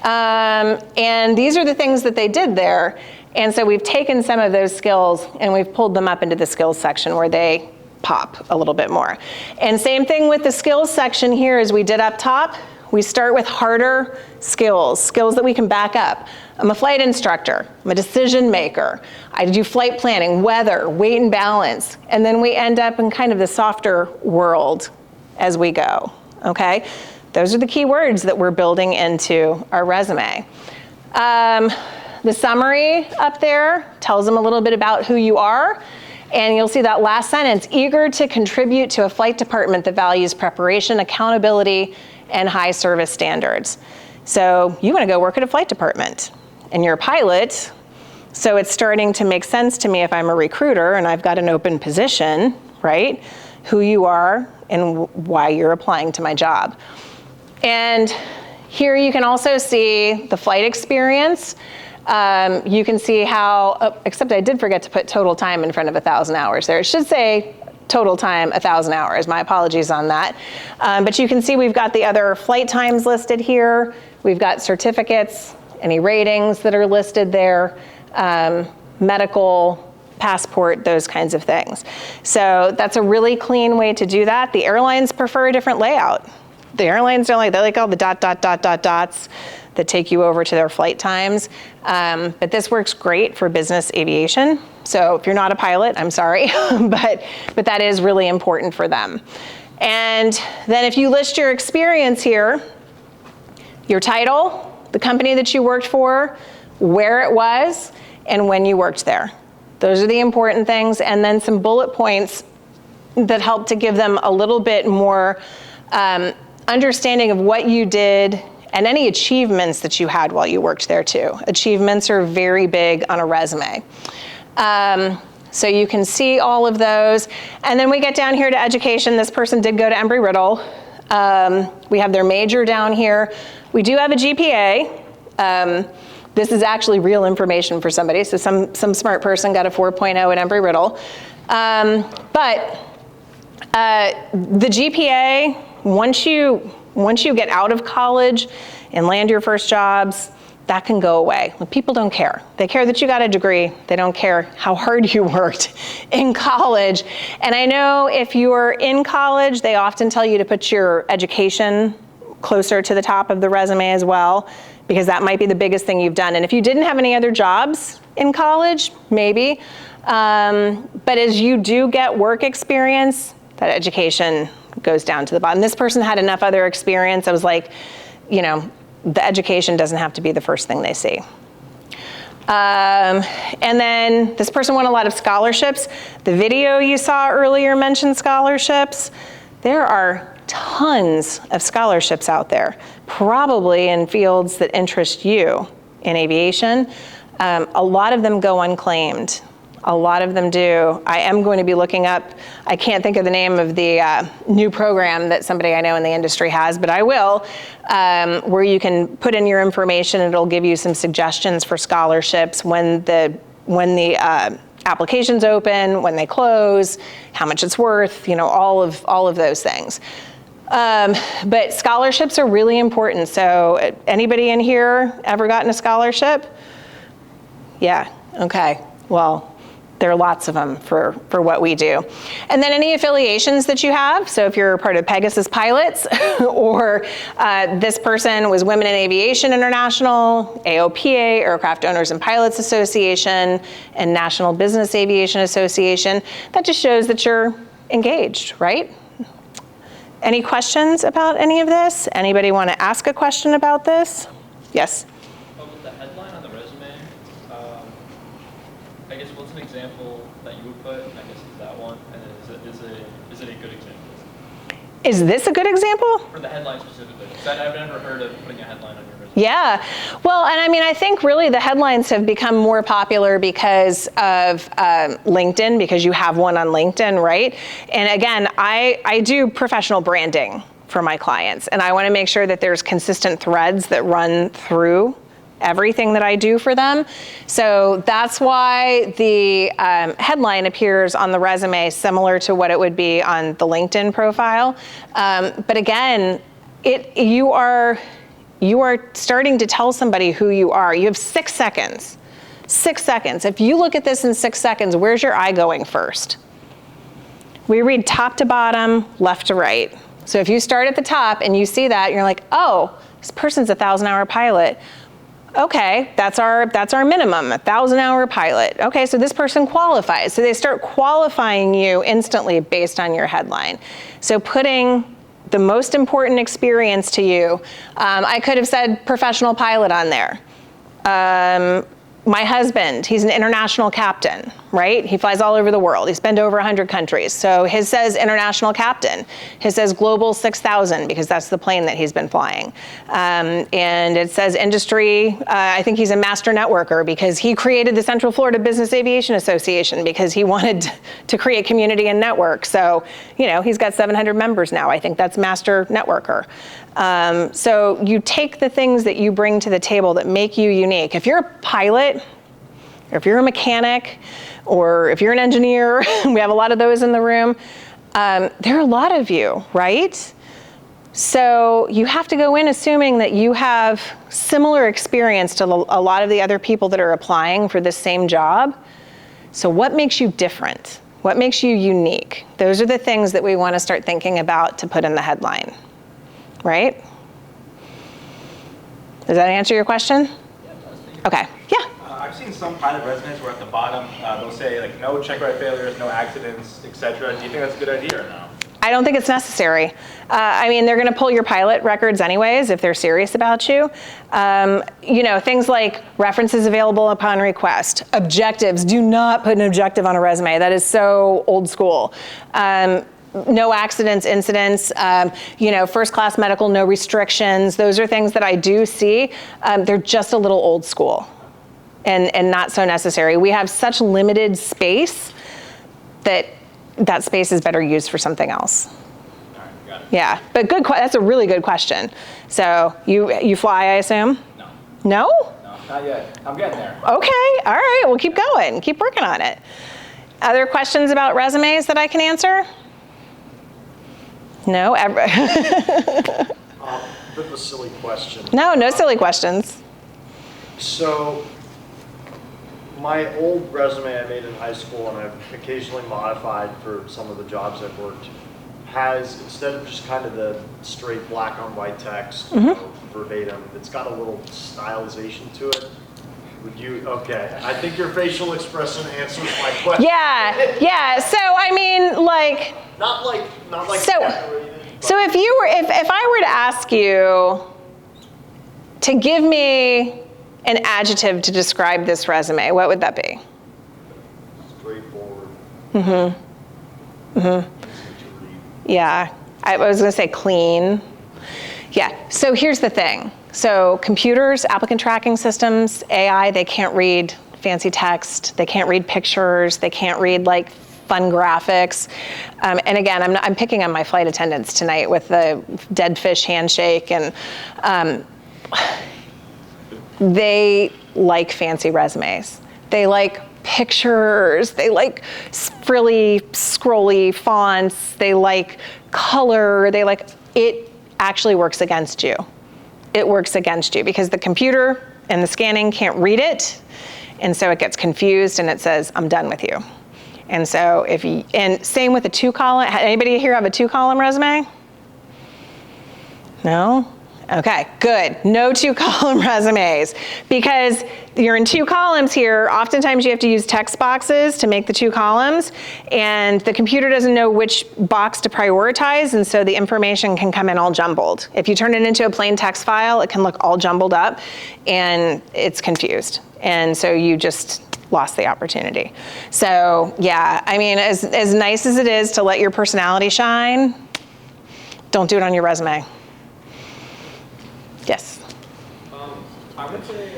And these are the things that they did there. And so we've taken some of those skills and we've pulled them up into the skills section where they pop a little bit more. And same thing with the skills section here as we did up top. We start with harder skills that we can back up. I'm a flight instructor, I'm a decision maker. I do flight planning, weather, weight and balance. And then we end up in kind of the softer world as we go, okay? Those are the key words that we're building into our resume. The summary up there tells them a little bit about who you are. And you'll see that last sentence, eager to contribute to a flight department that values preparation, accountability, and high service standards. So you want to go work at a flight department and you're a pilot. So it's starting to make sense to me if I'm a recruiter and I've got an open position, right? Who you are and why you're applying to my job. And here you can also see the flight experience. You can see how, except I did forget to put total time in front of 1,000 hours there. It should say total time 1,000 hours. My apologies on that. But you can see we've got the other flight times listed here. We've got certificates, any ratings that are listed there, medical, passport, those kinds of things. So that's a really clean way to do that. The airlines prefer a different layout. The airlines don't like, they like all the dots that take you over to their flight times. But this works great for business aviation. So if you're not a pilot, I'm sorry, but that is really important for them. And then if you list your experience here, your title, the company that you worked for, where it was, and when you worked there. Those are the important things. And then some bullet points that help to give them a little bit more understanding of what you did and any achievements that you had while you worked there too. Achievements are very big on a resume. So you can see all of those. And then we get down here to education. This person did go to Embry-Riddle. We have their major down here. We do have a GPA. This is actually real information for somebody. So some smart person got a 4.0 at Embry-Riddle. But the GPA, once you get out of college and land your first jobs, that can go away. People don't care. They care that you got a degree. They don't care how hard you worked in college. And I know if you're in college, they often tell you to put your education closer to the top of the resume as well, because that might be the biggest thing you've done. And if you didn't have any other jobs in college, maybe. But as you do get work experience, that education goes down to the bottom. This person had enough other experience. I was like, the education doesn't have to be the first thing they see. And then this person won a lot of scholarships. The video you saw earlier mentioned scholarships. There are tons of scholarships out there, probably in fields that interest you in aviation. A lot of them go unclaimed. A lot of them do. I am going to be looking up, I can't think of the name of the new program that somebody I know in the industry has, but I will, where you can put in your information and it'll give you some suggestions for scholarships when the applications open, when they close, how much it's worth, all of those things. But scholarships are really important. So anybody in here ever gotten a scholarship? Yeah, okay, well, there are lots of them for what we do. And then any affiliations that you have. So if you're part of Pegasus Pilots or this person was Women in Aviation International, AOPA, Aircraft Owners and Pilots Association, and National Business Aviation Association, that just shows that you're engaged, right? Any questions about any of this? Anybody want to ask a question about this? Yes? With the headline on the resume, I guess what's an example that you would put? I guess is that one, and is it a good example? Is this a good example? For the headline specifically, because I've never heard of putting a headline on your resume. Yeah, well, and I mean, I think really the headlines have become more popular because of LinkedIn, because you have one on LinkedIn, right? And again, I do professional branding for my clients, and I want to make sure that there's consistent threads that run through everything that I do for them. So that's why the headline appears on the resume similar to what it would be on the LinkedIn profile. But again, you are starting to tell somebody who you are. You have 6 seconds. 6 seconds. If you look at this in 6 seconds, where's your eye going first? We read top to bottom, left to right. So if you start at the top and you see that, you're like, oh, this person's a 1,000-hour pilot. Okay, that's our minimum, a 1,000-hour pilot. Okay, so this person qualifies. So they start qualifying you instantly based on your headline. So putting the most important experience to you, I could have said professional pilot on there. My husband, he's an international captain, right? He flies all over the world. He's been to over 100 countries. So his says international captain. His says global 6,000 because that's the plane that he's been flying. And it says industry, I think he's a master networker because he created the Central Florida Business Aviation Association because he wanted to create community and network. So, you know, he's got 700 members now. I think that's master networker. So you take the things that you bring to the table that make you unique. If you're a pilot, or if you're a mechanic, or if you're an engineer, we have a lot of those in the room, there are a lot of you, right? So you have to go in assuming that you have similar experience to a lot of the other people that are applying for this same job. So what makes you different? What makes you unique? Those are the things that we want to start thinking about to put in the headline, right? Does that answer your question? Yeah. Okay, yeah. I've seen some pilot resumes where at the bottom they'll say like no check ride failures, no accidents, etc. Do you think that's a good idea or no? I don't think it's necessary. I mean, they're going to pull your pilot records anyways if they're serious about you. You know, things like references available upon request, objectives. Do not put an objective on a resume. That is so old school. No accidents, incidents, you know, first class medical, no restrictions. Those are things that I do see. They're just a little old school and not so necessary. We have such limited space that space is better used for something else. All right, got it. Yeah, but that's a really good question. So you fly, I assume? No. No? No, not yet. I'm getting there. Okay, all right, well keep going, keep working on it. Other questions about resumes that I can answer? No? Bit of a silly question. No silly questions. So, my old resume I made in high school, and I've occasionally modified for some of the jobs I've worked, has, instead of just kind of the straight black on white text, you know, verbatim, it's got a little stylization to it. Would you, okay, I think your facial expression answers my question. Yeah, so I mean, like. Not like So if I were to ask you to give me an adjective to describe this resume, what would that be? Straightforward. Yeah, I was gonna say clean. Yeah, so here's the thing. So computers, applicant tracking systems, AI, they can't read fancy text, they can't read pictures, they can't read like fun graphics. And again, I'm picking on my flight attendants tonight with the dead fish handshake, and they like fancy resumes. They like pictures, they like frilly, scrolly fonts, they like color, it actually works against you. It works against you because the computer and the scanning can't read it, and so it gets confused and it says, I'm done with you. And so and same with a 2-column, anybody here have a 2-column resume? No? Okay, good. No 2-column resumes, because you're in 2 columns here. Oftentimes you have to use text boxes to make the 2 columns, and the computer doesn't know which box to prioritize, and so the information can come in all jumbled. If you turn it into a plain text file, it can look all jumbled up, and it's confused. And so you just lost the opportunity. So yeah, I mean, as nice as it is to let your personality shine, don't do it on your resume. Yes. I would say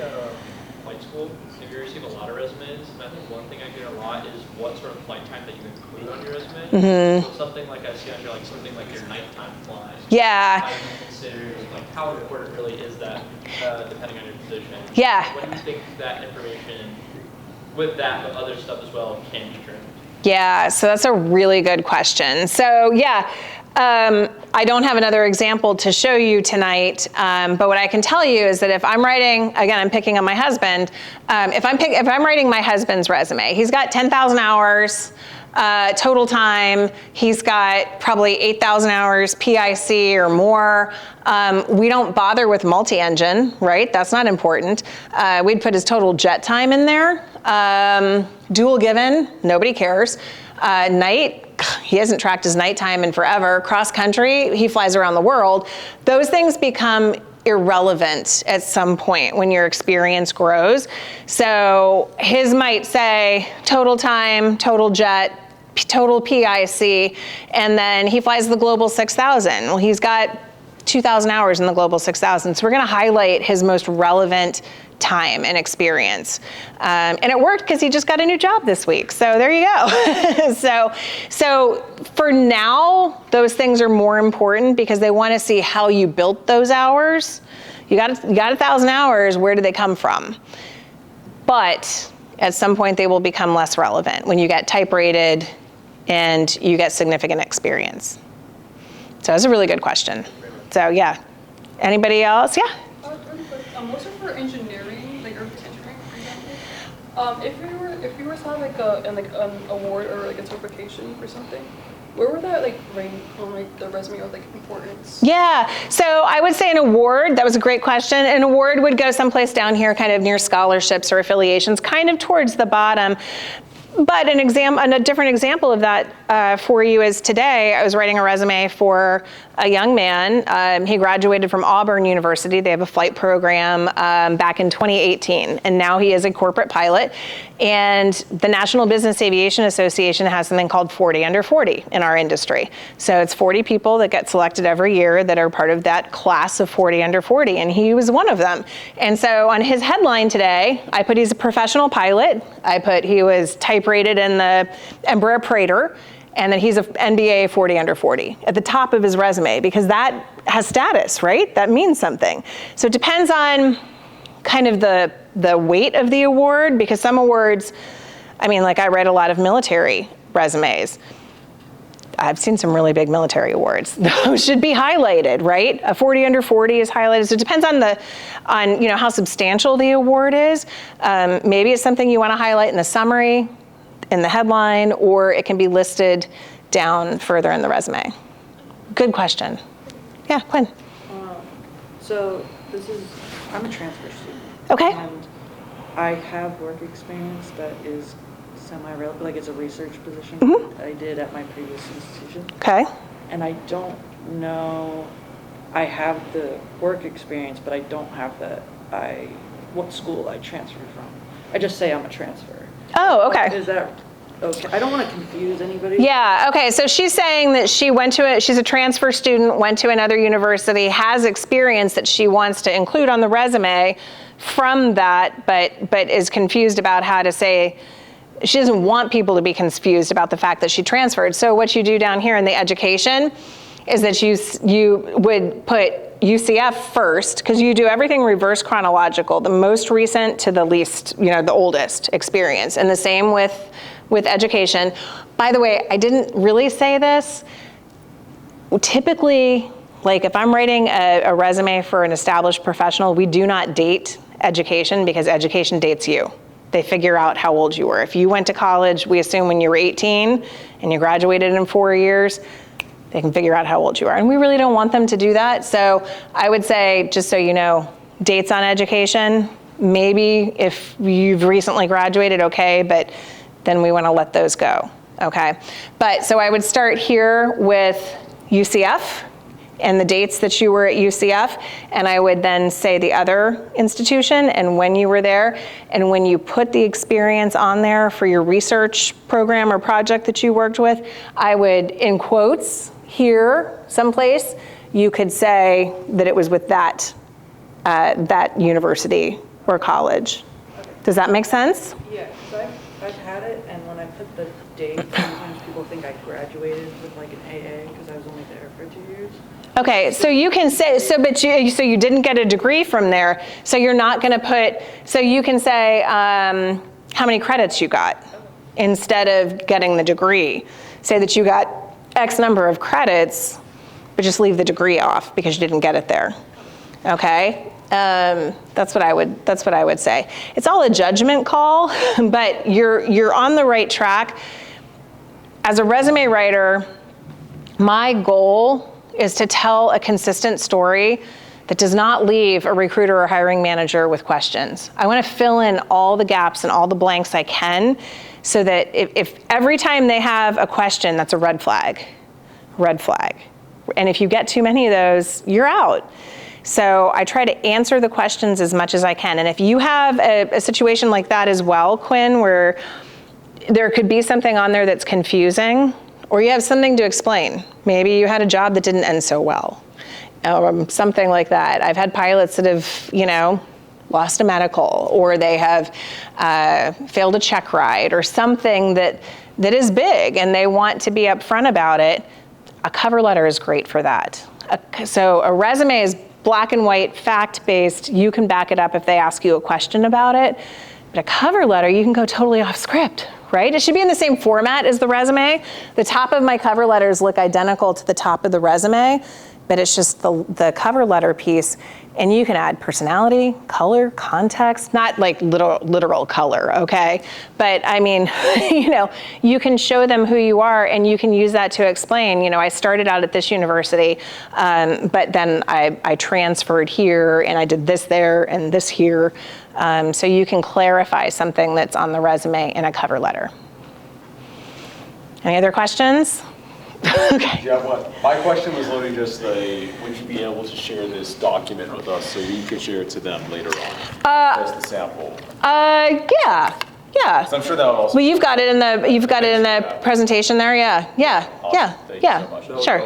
flight school, if you receive a lot of resumes, and I think one thing I hear a lot is what sort of flight time that you include on your resume. Mm-hmm. So something like I see on your, like something like your nighttime flying. Yeah. How do you consider, like how important really is that, depending on your position? Yeah. What do you think that information, with that, but other stuff as well, can be trimmed? Yeah, so that's a really good question. So yeah, I don't have another example to show you tonight, but what I can tell you is that if I'm writing, again, I'm picking on my husband, if I'm writing my husband's resume, he's got 10,000 hours total time, he's got probably 8,000 hours PIC or more. We don't bother with multi-engine, right? That's not important. We'd put his total jet time in there. Dual given, nobody cares. Night, he hasn't tracked his nighttime in forever. Cross country, he flies around the world. Those things become irrelevant at some point when your experience grows. So his might say total time, total jet, total PIC, and then he flies the Global 6000. Well, he's got 2,000 hours in the Global 6000. So we're gonna highlight his most relevant time and experience. And it worked because he just got a new job this week. So there you go. So for now, those things are more important because they want to see how you built those hours. You got 1,000 hours, where do they come from? But at some point they will become less relevant when you get type rated and you get significant experience. So that's a really good question. So yeah, anybody else? Yeah? Really quick, also for engineering, like earth engineering, for example, if you were to have like an award or like a certification for something, where would that like rank on like the resume of like importance? Yeah, so I would say an award, that was a great question. An award would go someplace down here kind of near scholarships or affiliations, kind of towards the bottom. But a different example of that for you is today, I was writing a resume for a young man. He graduated from Auburn University. They have a flight program back in 2018, and now he is a corporate pilot. And the National Business Aviation Association has something called 40 under 40 in our industry. So it's 40 people that get selected every year that are part of that class of 40 under 40, and he was one of them. And so on his headline today, I put he's a professional pilot. I put he was type rated in the Embraer Praetor, and that he's an NBA 40 under 40 at the top of his resume, because that has status, right? That means something. So it depends on kind of the weight of the award, because some awards, I mean, like I read a lot of military resumes. I've seen some really big military awards. Those should be highlighted, right? A 40 under 40 is highlighted. So it depends on you know, how substantial the award is. Maybe it's something you want to highlight in the summary, in the headline, or it can be listed down further in the resume. Good question. Yeah, Quinn. So I'm a transfer student. Okay. And I have work experience that is semi-relevant, like it's a research position I did at my previous institution. Okay. And I don't know, I have the work experience, but I don't have what school I transferred from. I just say I'm a transfer. Oh, okay. Is that okay? I don't want to confuse anybody. Yeah, okay, so she's saying that she's a transfer student, went to another university, has experience that she wants to include on the resume from that, but is confused about how to say, she doesn't want people to be confused about the fact that she transferred. So what you do down here in the education is that you would put UCF first, because you do everything reverse chronological, the most recent to the least, you know, the oldest experience. And the same with education. By the way, I didn't really say this. Typically, like if I'm writing a resume for an established professional, we do not date education, because education dates you. They figure out how old you were. If you went to college, we assume when you were 18 and you graduated in 4 years, They can figure out how old you are. And we really don't want them to do that. So I would say, just so you know, dates on education, maybe if you've recently graduated, okay, but then we want to let those go, okay? But so I would start here with UCF and the dates that you were at UCF, and I would then say the other institution and when you were there, and when you put the experience on there for your research program or project that you worked with, I would, in quotes, here someplace, you could say that it was with that, that university or college. Does that make sense? Yeah, because I've had it, and when I put the date, sometimes people think I graduated with like an AA because I was only there for 2 years. Okay, so you can say, so you didn't get a degree from there, so you're not gonna put, so you can say how many credits you got instead of getting the degree. Say that you got X number of credits, but just leave the degree off because you didn't get it there, okay? That's what I would say. It's all a judgment call, but you're on the right track. As a resume writer, my goal is to tell a consistent story that does not leave a recruiter or hiring manager with questions. I want to fill in all the gaps and all the blanks I can so that if every time they have a question, that's a red flag. And if you get too many of those, you're out. So I try to answer the questions as much as I can. And if you have a situation like that as well, Quinn, where there could be something on there that's confusing, or you have something to explain. Maybe you had a job that didn't end so well, something like that. I've had pilots that have, you know, lost a medical, or they have failed a check ride, or something that is big, and they want to be upfront about it. A cover letter is great for that. So a resume is black and white, fact-based. You can back it up if they ask you a question about it. But a cover letter, you can go totally off script, right? It should be in the same format as the resume. The top of my cover letters look identical to the top of the resume, but it's just the cover letter piece. And you can add personality, color, context, not like literal color, okay? But I mean, you know, you can show them who you are, and you can use that to explain, you know, I started out at this university, but then I transferred here, and I did this there and this here. So you can clarify something that's on the resume in a cover letter. Any other questions? Okay. Yeah, what? My question was literally just would you be able to share this document with us so we could share it to them later on as the sample? Yeah. So I'm sure that would also. Well, you've got it in the presentation there. Yeah. Awesome. Thank you so much. Sure.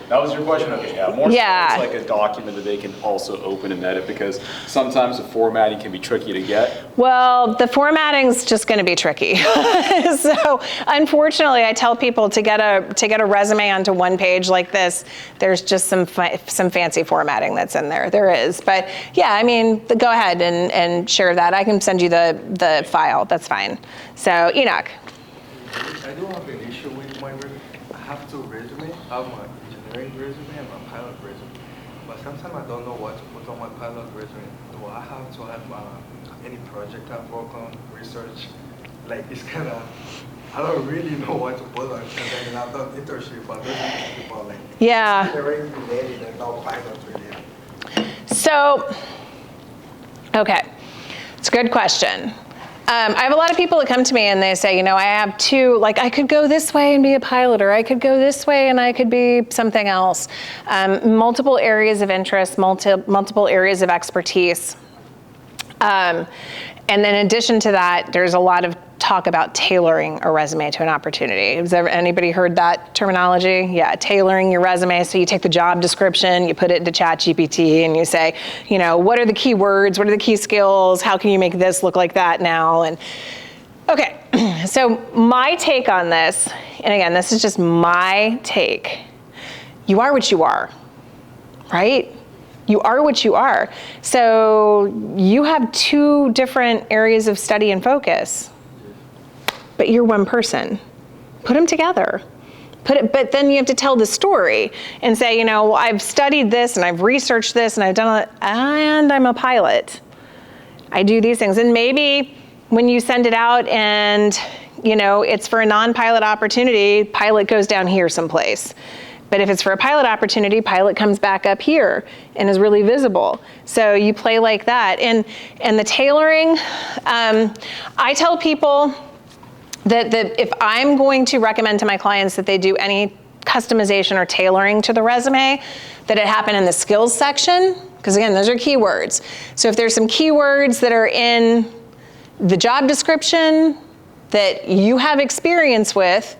That was your question? Okay, yeah. More so it's like a document that they can also open and edit, because sometimes the formatting can be tricky to get. Well, the formatting's just going to be tricky. So unfortunately, I tell people to get a resume onto one page like this, there's just some fancy formatting that's in there. There is. But yeah, I mean, go ahead and share that. I can send you the file. That's fine. So, Enoch. I do have an issue with my resume. I have two resumes. I have my engineering resume and my pilot resume. But sometimes I don't know what to put on my pilot resume. Do I have to have any project I've worked on, research? Like, it's kind of, I don't really know what to put on. And I've done internship, but there's people like, engineering related and not pilot related. So, okay, it's a good question. I have a lot of people that come to me and they say, you know, I have two, like I could go this way and be a pilot, or I could go this way and I could be something else. Multiple areas of interest, multiple areas of expertise. And then in addition to that, there's a lot of talk about tailoring a resume to an opportunity. Has anybody heard that terminology? Yeah, tailoring your resume. So you take the job description, you put it into ChatGPT, and you say, you know, what are the key words? What are the key skills? How can you make this look like that now? And okay, so my take on this, and again, this is just my take. You are what you are, right? You are what you are. So you have two different areas of study and focus, but you're one person. Put them together. But then you have to tell the story and say, you know, well, I've studied this and I've researched this and I've done it, and I'm a pilot. I do these things. And maybe when you send it out and, you know, it's for a non-pilot opportunity, pilot goes down here someplace. But if it's for a pilot opportunity, pilot comes back up here and is really visible. So you play like that. And the tailoring, I tell people that if I'm going to recommend to my clients that they do any customization or tailoring to the resume, that it happen in the skills section, because again, those are keywords. So if there's some keywords that are in the job description that you have experience with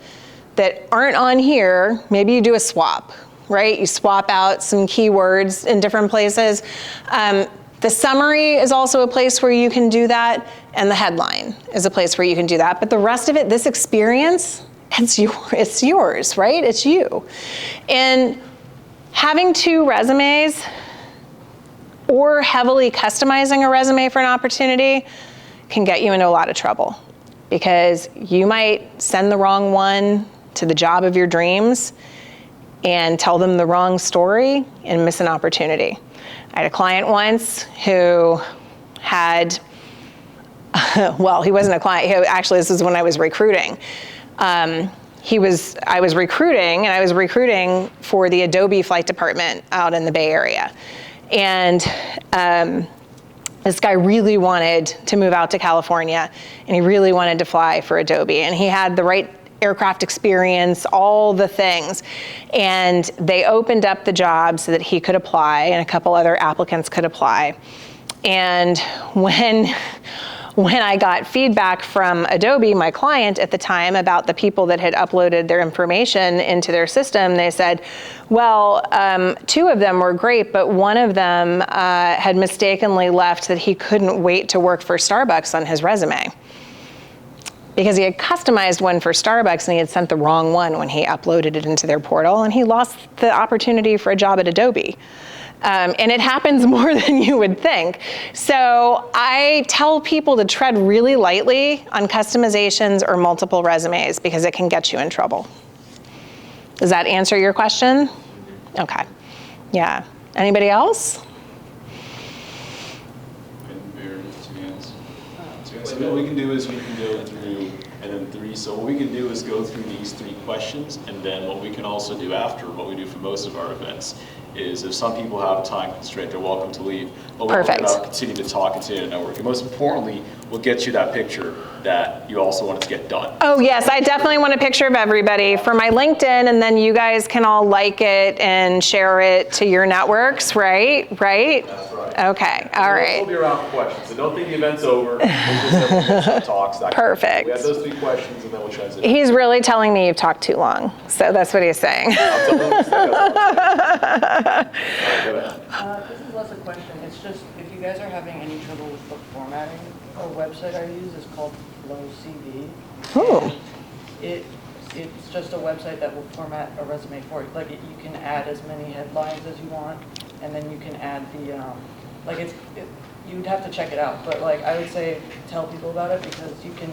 that aren't on here, maybe you do a swap, right? You swap out some keywords in different places. The summary is also a place where you can do that, and the headline is a place where you can do that. But the rest of it, this experience, it's yours, right? It's you. And having 2 resumes or heavily customizing a resume for an opportunity can get you into a lot of trouble, because you might send the wrong one to the job of your dreams and tell them the wrong story and miss an opportunity. I had a client once who had, well, he wasn't a client. Actually, this is when I was recruiting. I was recruiting for the Adobe flight department out in the Bay Area. And this guy really wanted to move out to California, and he really wanted to fly for Adobe. And he had the right aircraft experience, all the things. And they opened up the job so that he could apply, and a couple other applicants could apply. And when I got feedback from Adobe, my client at the time, about the people that had uploaded their information into their system, they said, well, 2 of them were great, but one of them had mistakenly left that he couldn't wait to work for Starbucks on his resume, because he had customized one for Starbucks and he had sent the wrong one when he uploaded it into their portal, and he lost the opportunity for a job at Adobe. And it happens more than you would think. So I tell people to tread really lightly on customizations or multiple resumes, because it can get you in trouble. Does that answer your question? Okay. Yeah. Anybody else? So what we can do is we can go through, and then 3. So what we can do is go through these 3 questions, and then what we can also do after, what we do for most of our events, is if some people have a time constraint, they're welcome to leave. But we'll continue to talk, continue to network. And most importantly, we'll get you that picture that you also wanted to get done. Oh yes, I definitely want a picture of everybody for my LinkedIn, and then you guys can all like it and share it to your networks, right? Right? That's right. Okay, all right. We'll be around for questions, so don't think the event's over. We'll just have talks. Perfect. We have those 3 questions, and then we'll transition. He's really telling me you've talked too long, so that's what he's saying. This is less a question. It's just, if you guys are having any trouble with the formatting, a website I use is called Flow CV. Ooh. It's just a website that will format a resume for you. Like, you can add as many headlines as you want, and then you can add the, you'd have to check it out. But like, I would say tell people about it, because you can,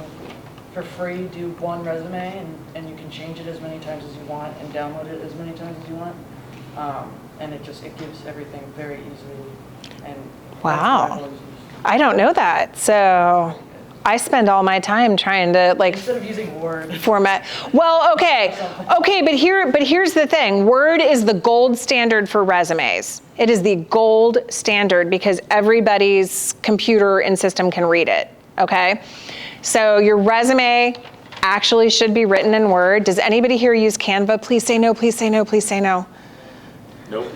for free, do 1 resume, and you can change it as many times as you want and download it as many times as you want. And it gives everything very easily. And wow. I don't know that. So I spend all my time trying to instead of using Word format. Well, okay, but here's the thing. Word is the gold standard for resumes. It is the gold standard, because everybody's computer and system can read it. Okay, so your resume actually should be written in Word. Does anybody here use Canva? Please say no. Please say no. Please say no. Nope.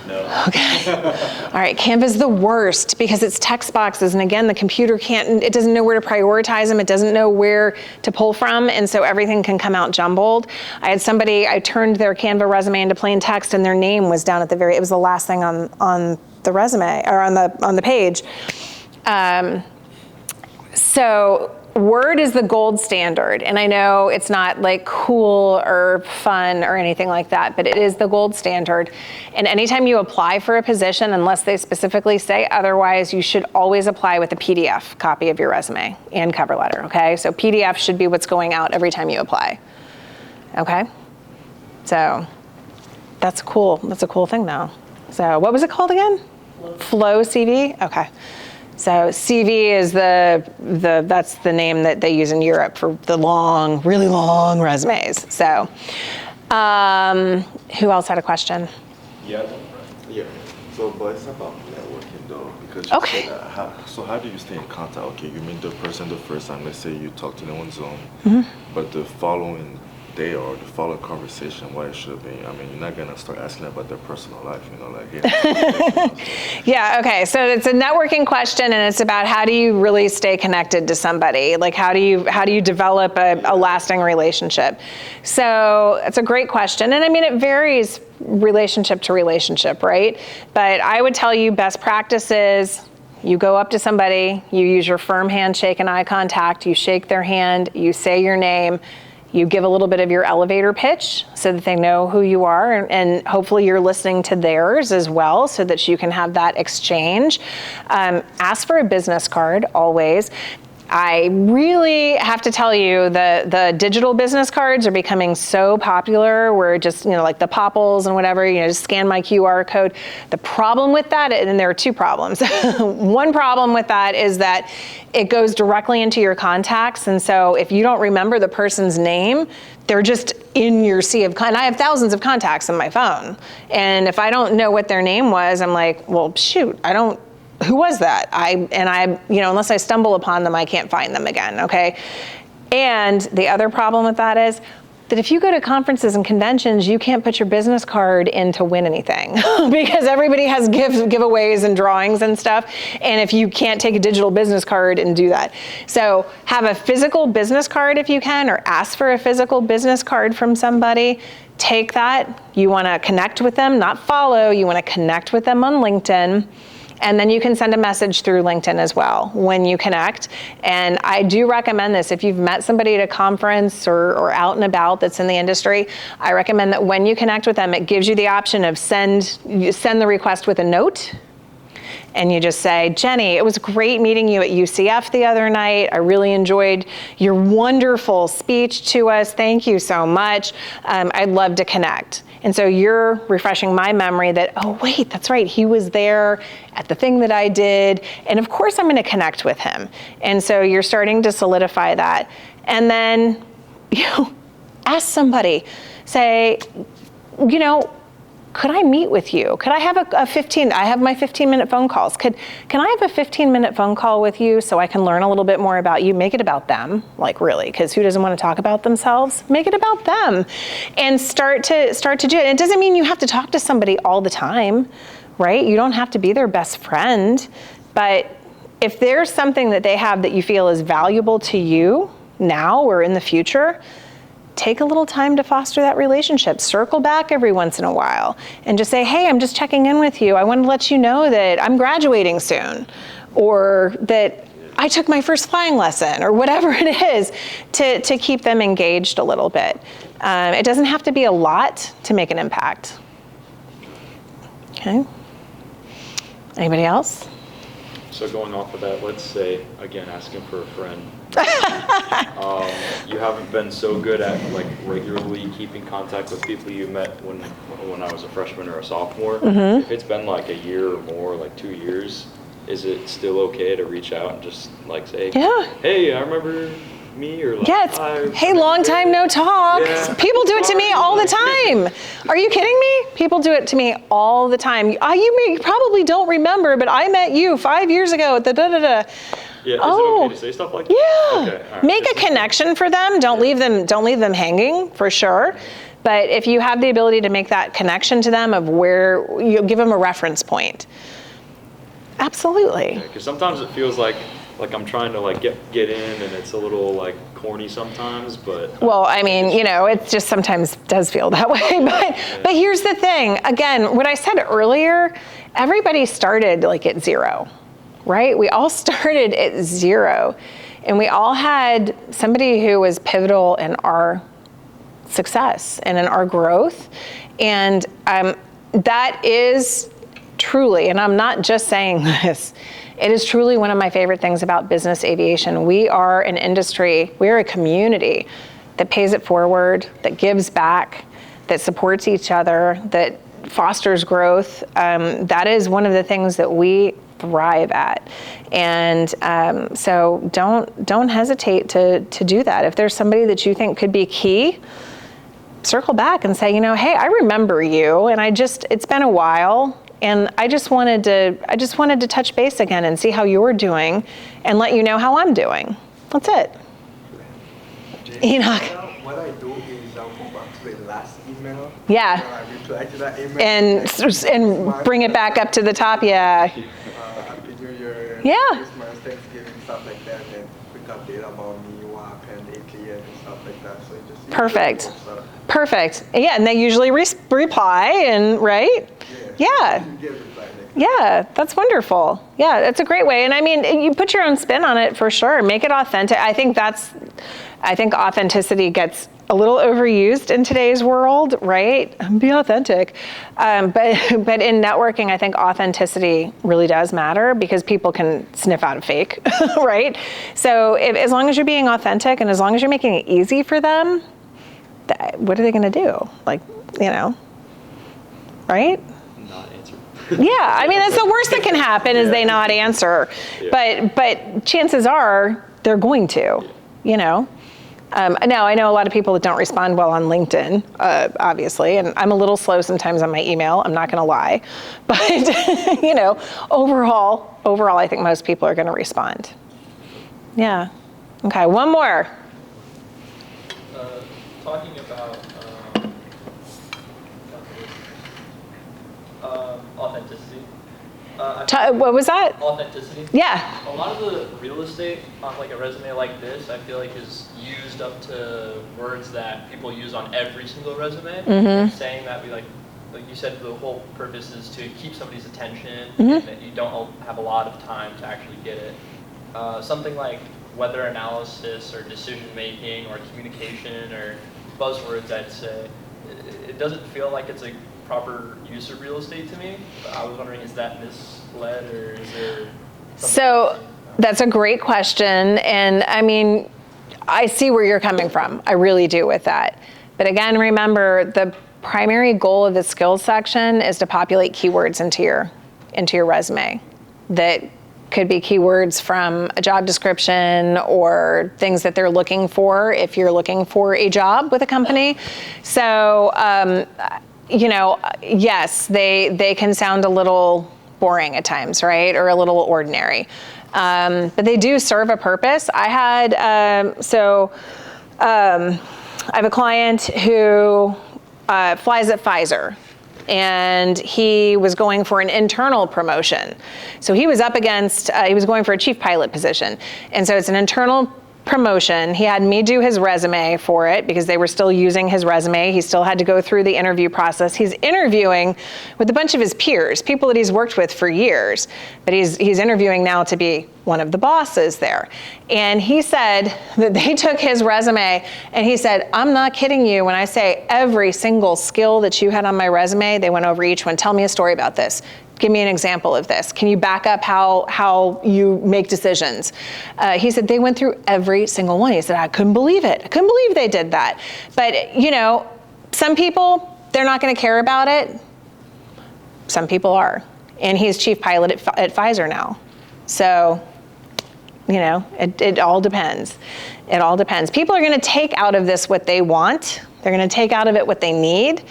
No. Okay. All right, Canva's the worst, because it's text boxes, and again, the computer it doesn't know where to prioritize them, it doesn't know where to pull from, and so everything can come out jumbled. I turned their Canva resume into plain text, and their name was down at it was the last thing on the resume, or on the page. So Word is the gold standard, and I know it's not like cool or fun or anything like that, but it is the gold standard. And anytime you apply for a position, unless they specifically say otherwise, you should always apply with a PDF copy of your resume and cover letter, okay? So PDF should be what's going out every time you apply, okay? So that's cool. That's a cool thing though. So what was it called again? Flow CV, okay. So CV is that's the name that they use in Europe for the long, really long resumes. So Who else had a question? Yeah. So, but it's about networking though, because you said that. So how do you stay in contact? Okay, you meet the person the first time. Let's say you talk to them on Zoom, but the following day or the following conversation, what it should be. I mean, you're not gonna start asking about their personal life, you know, like. Yeah. Okay. So it's a networking question, and it's about how do you really stay connected to somebody? Like how do you develop a lasting relationship? So it's a great question, and I mean it varies relationship to relationship, right? But I would tell you best practices. You go up to somebody, you use your firm handshake and eye contact, you shake their hand, you say your name. You give a little bit of your elevator pitch so that they know who you are, and hopefully you're listening to theirs as well so that you can have that exchange. Ask for a business card always. I really have to tell you, the digital business cards are becoming so popular. We're just, like the Popples and whatever, just scan my QR code. The problem with that, and there are two problems. One problem with that is that it goes directly into your contacts. And so if you don't remember the person's name, they're just in your sea of contacts. And I have thousands of contacts in my phone. And if I don't know what their name was, I'm like, well, shoot, who was that? Unless I stumble upon them, I can't find them again, okay? And the other problem with that is that if you go to conferences and conventions, you can't put your business card in to win anything because everybody has giveaways and drawings and stuff. And if you can't take a digital business card and do that. So have a physical business card if you can, or ask for a physical business card from somebody. Take that. You wanna connect with them, not follow. You wanna connect with them on LinkedIn. And then you can send a message through LinkedIn as well when you connect. And I do recommend this. If you've met somebody at a conference or out and about that's in the industry, I recommend that when you connect with them, it gives you the option of send the request with a note. And you just say, Jenny, it was great meeting you at UCF the other night. I really enjoyed your wonderful speech to us. Thank you so much. I'd love to connect. And so you're refreshing my memory that, oh wait, that's right, he was there at the thing that I did, and of course I'm gonna connect with him. And so you're starting to solidify that. And then, ask somebody, say, could I meet with you? Could I have I have my 15-minute phone calls. Can I have a 15-minute phone call with you so I can learn a little bit more about you? Make it about them, like really, because who doesn't want to talk about themselves? Make it about them and start to do it. It doesn't mean you have to talk to somebody all the time, right? You don't have to be their best friend, but if there's something that they have that you feel is valuable to you now or in the future, take a little time to foster that relationship. Circle back every once in a while and just say, hey, I'm just checking in with you. I want to let you know that I'm graduating soon, or that I took my first flying lesson, or whatever it is, to keep them engaged a little bit. It doesn't have to be a lot to make an impact. Okay. Anybody else? So going off of that, let's say, again, asking for a friend. You haven't been so good at regularly keeping contact with people you met when I was a freshman or a sophomore. Mm-hmm. If it's been like a year or more, like 2 years, is it still okay to reach out and just say, hey, I remember me, or hey, long time no talk. Yeah. People do it to me all the time. Are you kidding me? People do it to me all the time. You probably don't remember, but I met you 5 years ago at the da-da-da. Yeah, is it okay to say stuff like that? Yeah. Okay, all right. Make a connection for them. Don't leave them hanging, for sure. But if you have the ability to make that connection to them of where you give them a reference point. Absolutely. Because sometimes it feels like I'm trying to get in, and it's a little corny sometimes, but. Well, I mean, it just sometimes does feel that way. But here's the thing. Again, what I said earlier, everybody started at zero. Right? We all started at zero, and we all had somebody who was pivotal in our success and in our growth. And that is truly, and I'm not just saying this, it is truly one of my favorite things about business aviation. We are an industry, we're a community that pays it forward, that gives back, that supports each other, that fosters growth. That is one of the things that we thrive at. And so don't hesitate to do that. If there's somebody that you think could be key, circle back and say, hey, I remember you, and it's been a while, and I just wanted to touch base again and see how you're doing, and let you know how I'm doing. That's it. Enoch. What I do is I'll go back to the last email. Yeah. I reply to that email. And bring it back up to the top. Yeah. Happy New Year. Yeah. Christmas, Thanksgiving, stuff like that. And then quick update about me, what happened lately, and stuff like that. So it just Perfect. Perfect. Yeah, and they usually reply, and right? Yeah. Yeah, that's wonderful. Yeah, that's a great way. And I mean, you put your own spin on it for sure. Make it authentic. I think authenticity gets a little overused in today's world, right? Be authentic. But in networking, I think authenticity really does matter because people can sniff out a fake, right? So as long as you're being authentic and as long as you're making it easy for them, what are they going to do? Right? Not answer. Yeah, I mean, that's the worst that can happen is they not answer. Yeah. But chances are they're going to, Now, I know a lot of people that don't respond well on LinkedIn, obviously, and I'm a little slow sometimes on my email, I'm not going to lie. But, overall, I think most people are going to respond. Yeah. Okay, one more. Talking about authenticity. What was that? Authenticity. Yeah. A lot of the real estate on like a resume like this, I feel like is used up to words that people use on every single resume. Mm-hmm. Saying that like you said, the whole purpose is to keep somebody's attention, Mm-hmm. and that you don't have a lot of time to actually get it. Something like weather analysis or decision making or communication or buzzwords, I'd say. It doesn't feel like it's a proper use of real estate to me. I was wondering, is that misled or is there something? So that's a great question. And I mean, I see where you're coming from. I really do with that. But again, remember the primary goal of the skills section is to populate keywords into your resume that could be keywords from a job description or things that they're looking for if you're looking for a job with a company. So, yes, they can sound a little boring at times, right? Or a little ordinary. But they do serve a purpose. I have a client who flies at Pfizer. And he was going for an internal promotion. So he was he was going for a chief pilot position. And so it's an internal promotion. He had me do his resume for it because they were still using his resume. He still had to go through the interview process. He's interviewing with a bunch of his peers, people that he's worked with for years, but he's interviewing now to be one of the bosses there. And he said that they took his resume and he said, I'm not kidding you when I say every single skill that you had on my resume, they went over each one. Tell me a story about this. Give me an example of this. Can you back up how you make decisions? He said they went through every single one. He said, I couldn't believe it. I couldn't believe they did that. But, some people, they're not going to care about it. Some people are. And he's chief pilot at Pfizer now. So, it all depends. It all depends. People are going to take out of this what they want. They're going to take out of it what they need.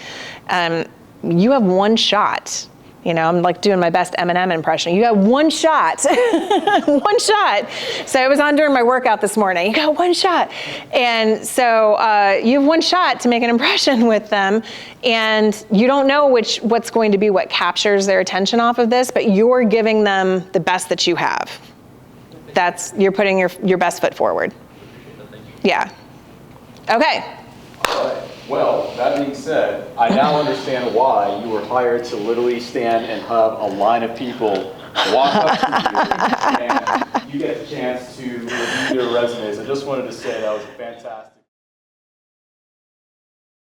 You have one shot. I'm like doing my best Eminem impression. You got one shot, one shot. So I was on during my workout this morning. You got one shot. And so you have one shot to make an impression with them. And you don't know what's going to be what captures their attention off of this, but you're giving them the best that you have. You're putting your best foot forward. Yeah. Okay. All right. Well, that being said, I now understand why you were hired to literally stand and have a line of people walk up to you and you get a chance to review their resumes. I just wanted to say that was fantastic.